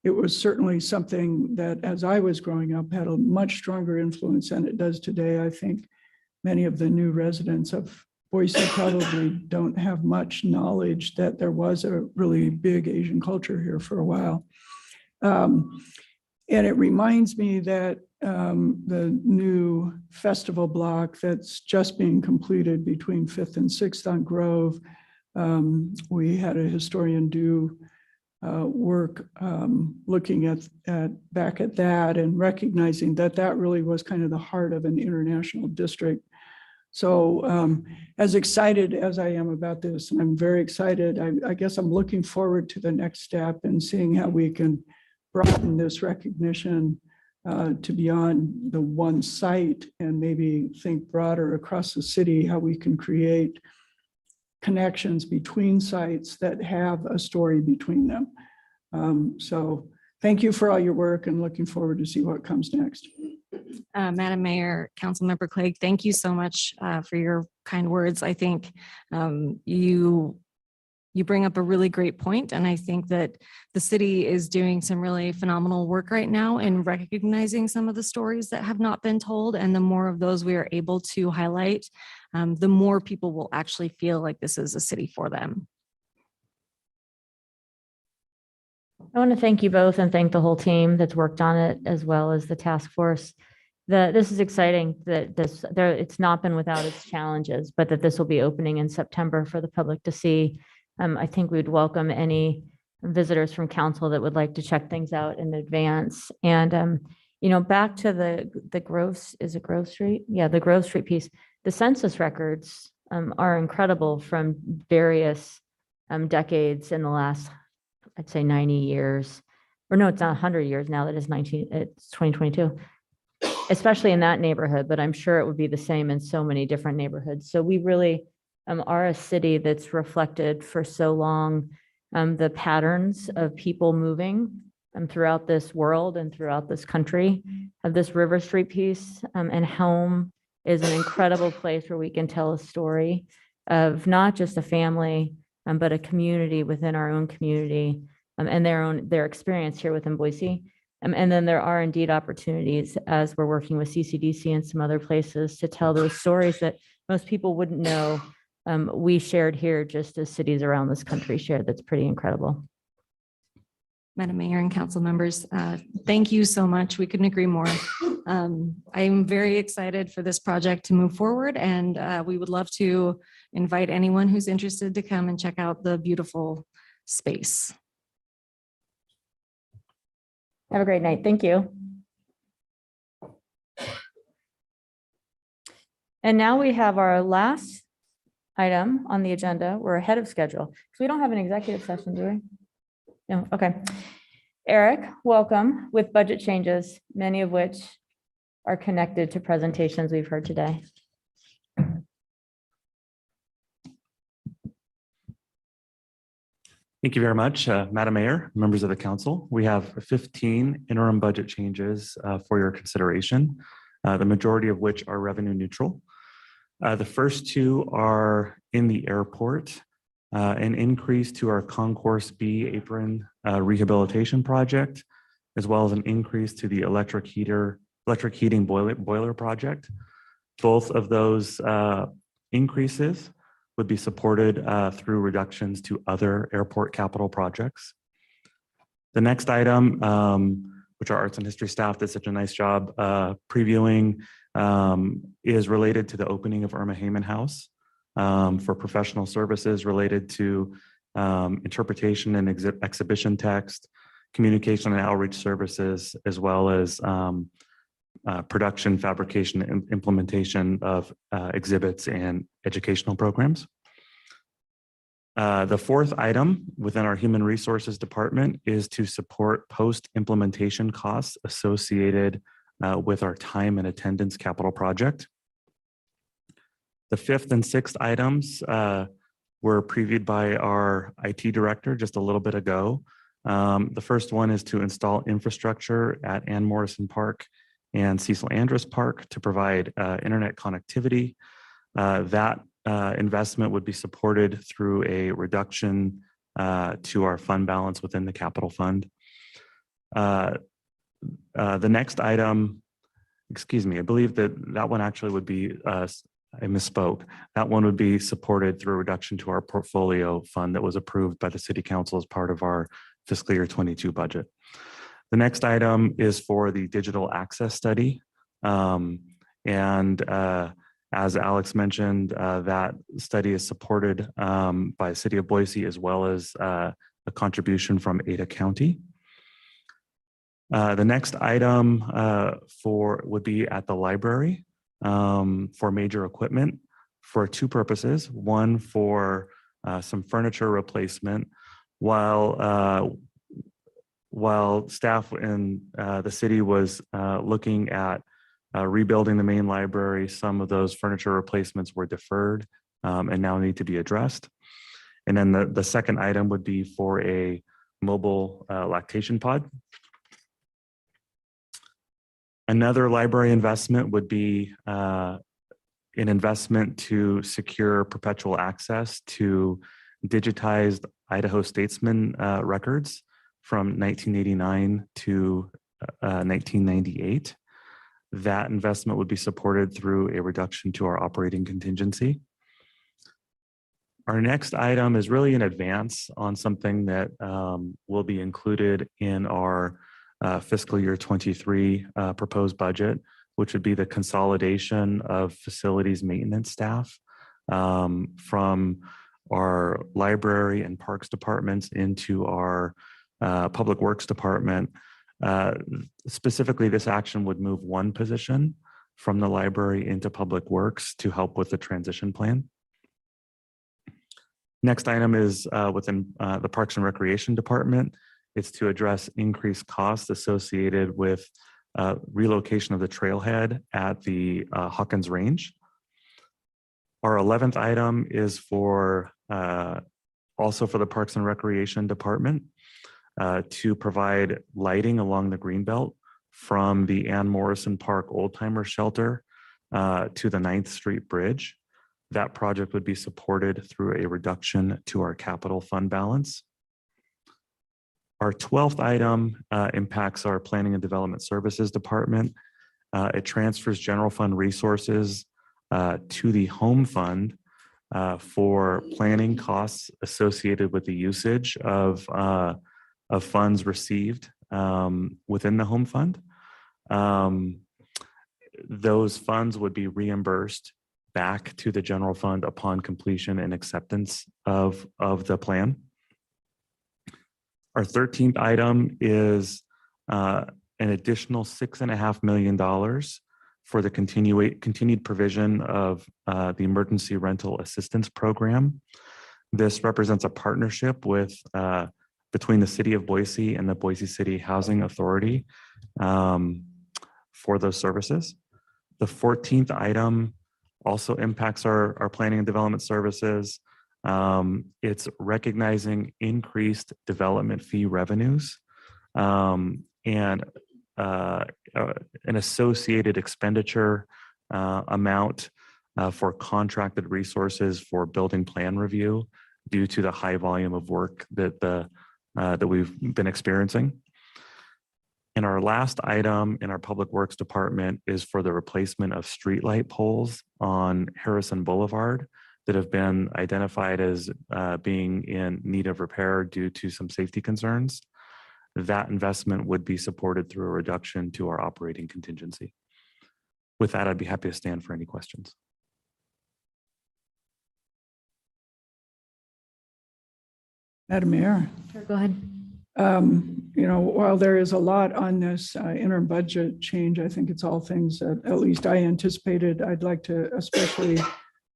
It was certainly something that, as I was growing up, had a much stronger influence than it does today. I think many of the new residents of Boise probably don't have much knowledge that there was a really big Asian culture here for a while. And it reminds me that the new festival block that's just being completed between 5th and 6th on Grove, we had a historian do work looking at back at that and recognizing that that really was kind of the heart of an international district. So as excited as I am about this, and I'm very excited, I guess I'm looking forward to the next step and seeing how we can broaden this recognition to beyond the one site and maybe think broader across the city, how we can create connections between sites that have a story between them. So thank you for all your work and looking forward to see what comes next. Madam Mayor, Councilmember Clegg, thank you so much for your kind words. I think you You bring up a really great point, and I think that the city is doing some really phenomenal work right now in recognizing some of the stories that have not been told. And the more of those we are able to highlight, the more people will actually feel like this is a city for them. I want to thank you both and thank the whole team that's worked on it, as well as the task force. This is exciting that it's not been without its challenges, but that this will be opening in September for the public to see. I think we'd welcome any visitors from council that would like to check things out in advance. And, back to the Grove, is it Grove Street? Yeah, the Grove Street piece. The census records are incredible from various decades in the last, I'd say 90 years. Or no, it's not 100 years now, it's 2022. Especially in that neighborhood, but I'm sure it would be the same in so many different neighborhoods. So we really are a city that's reflected for so long the patterns of people moving throughout this world and throughout this country. Of this River Street piece and home is an incredible place where we can tell a story of not just a family, but a community within our own community and their experience here within Boise. And then there are indeed opportunities as we're working with CCDC and some other places to tell those stories that most people wouldn't know we shared here, just as cities around this country shared. That's pretty incredible. Madam Mayor and council members, thank you so much. We couldn't agree more. I'm very excited for this project to move forward, and we would love to invite anyone who's interested to come and check out the beautiful space. Have a great night. Thank you. And now we have our last item on the agenda. We're ahead of schedule because we don't have an executive session, do we? No. Okay. Eric, welcome with budget changes, many of which are connected to presentations we've heard today. Thank you very much, Madam Mayor, members of the council. We have 15 interim budget changes for your consideration, the majority of which are revenue neutral. The first two are in the airport, an increase to our Concourse B apron rehabilitation project, as well as an increase to the electric heating boiler project. Both of those increases would be supported through reductions to other airport capital projects. The next item, which our arts and history staff did such a nice job previewing, is related to the opening of Irma Hayman House for professional services related to interpretation and exhibition text, communication and outreach services, as well as production, fabrication, and implementation of exhibits and educational programs. The fourth item within our human resources department is to support post-implementation costs associated with our time and attendance capital project. The fifth and sixth items were previewed by our IT director just a little bit ago. The first one is to install infrastructure at Ann Morrison Park and Cecil Andrus Park to provide internet connectivity. That investment would be supported through a reduction to our fund balance within the capital fund. The next item, excuse me, I believe that one actually would be, I misspoke. That one would be supported through a reduction to our portfolio fund that was approved by the city council as part of our fiscal year 22 budget. The next item is for the digital access study. As Alex mentioned, that study is supported by the city of Boise, as well as a contribution from Ada County. The next item would be at the library for major equipment for two purposes. One, for some furniture replacement, while staff in the city was looking at rebuilding the main library, some of those furniture replacements were deferred and now need to be addressed. And then the second item would be for a mobile lactation pod. Another library investment would be an investment to secure perpetual access to digitized Idaho Statesman records from 1989 to 1998. That investment would be supported through a reduction to our operating contingency. Our next item is really an advance on something that will be included in our fiscal year 23 proposed budget, which would be the consolidation of facilities maintenance staff from our library and parks departments into our public works department. Specifically, this action would move one position from the library into public works to help with the transition plan. Next item is within the Parks and Recreation Department. It's to address increased costs associated with relocation of the trailhead at the Hawkins Range. Our 11th item is for also for the Parks and Recreation Department to provide lighting along the Greenbelt from the Ann Morrison Park Old Timer Shelter to the 9th Street Bridge. That project would be supported through a reduction to our capital fund balance. Our 12th item impacts our Planning and Development Services Department. It transfers general fund resources to the home fund for planning costs associated with the usage of funds received within the home fund. Those funds would be reimbursed back to the general fund upon completion and acceptance of the plan. Our 13th item is an additional $6.5 million for the continued provision of the Emergency Rental Assistance Program. This represents a partnership with between the City of Boise and the Boise City Housing Authority for those services. The 14th item also impacts our planning and development services. It's recognizing increased development fee revenues and an associated expenditure amount for contracted resources for building plan review due to the high volume of work that we've been experiencing. And our last item in our Public Works Department is for the replacement of streetlight poles on Harrison Boulevard that have been identified as being in need of repair due to some safety concerns. That investment would be supported through a reduction to our operating contingency. With that, I'd be happy to stand for any questions. Madam Mayor. Sure, go ahead. You know, while there is a lot on this interim budget change, I think it's all things that at least I anticipated. I'd like to especially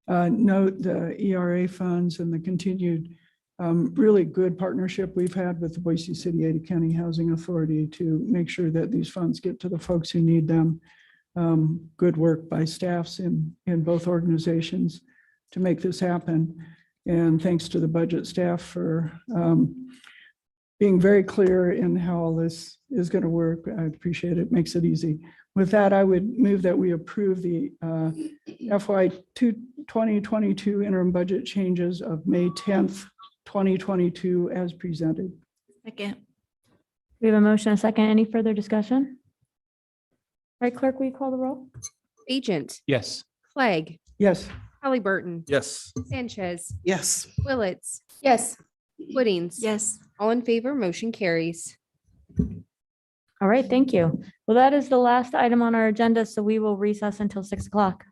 note the ERA funds and the continued really good partnership we've had with the Boise City Ada County Housing Authority to make sure that these funds get to the folks who need them. Good work by staffs in both organizations to make this happen. And thanks to the budget staff for being very clear in how all this is going to work. I appreciate it. Makes it easy. With that, I would move that we approve the FY 2022 interim budget changes of May 10th, 2022 as presented. Second. We have a motion, a second. Any further discussion? All right, clerk, will you call the roll? Agent, Yes. Clegg, Yes. Halliburton, Yes. Sanchez, Yes. Willetts, Yes. Woodings. Yes. All in favor, motion carries. All right, thank you. Well, that is the last item on our agenda, so we will recess until 6 o'clock.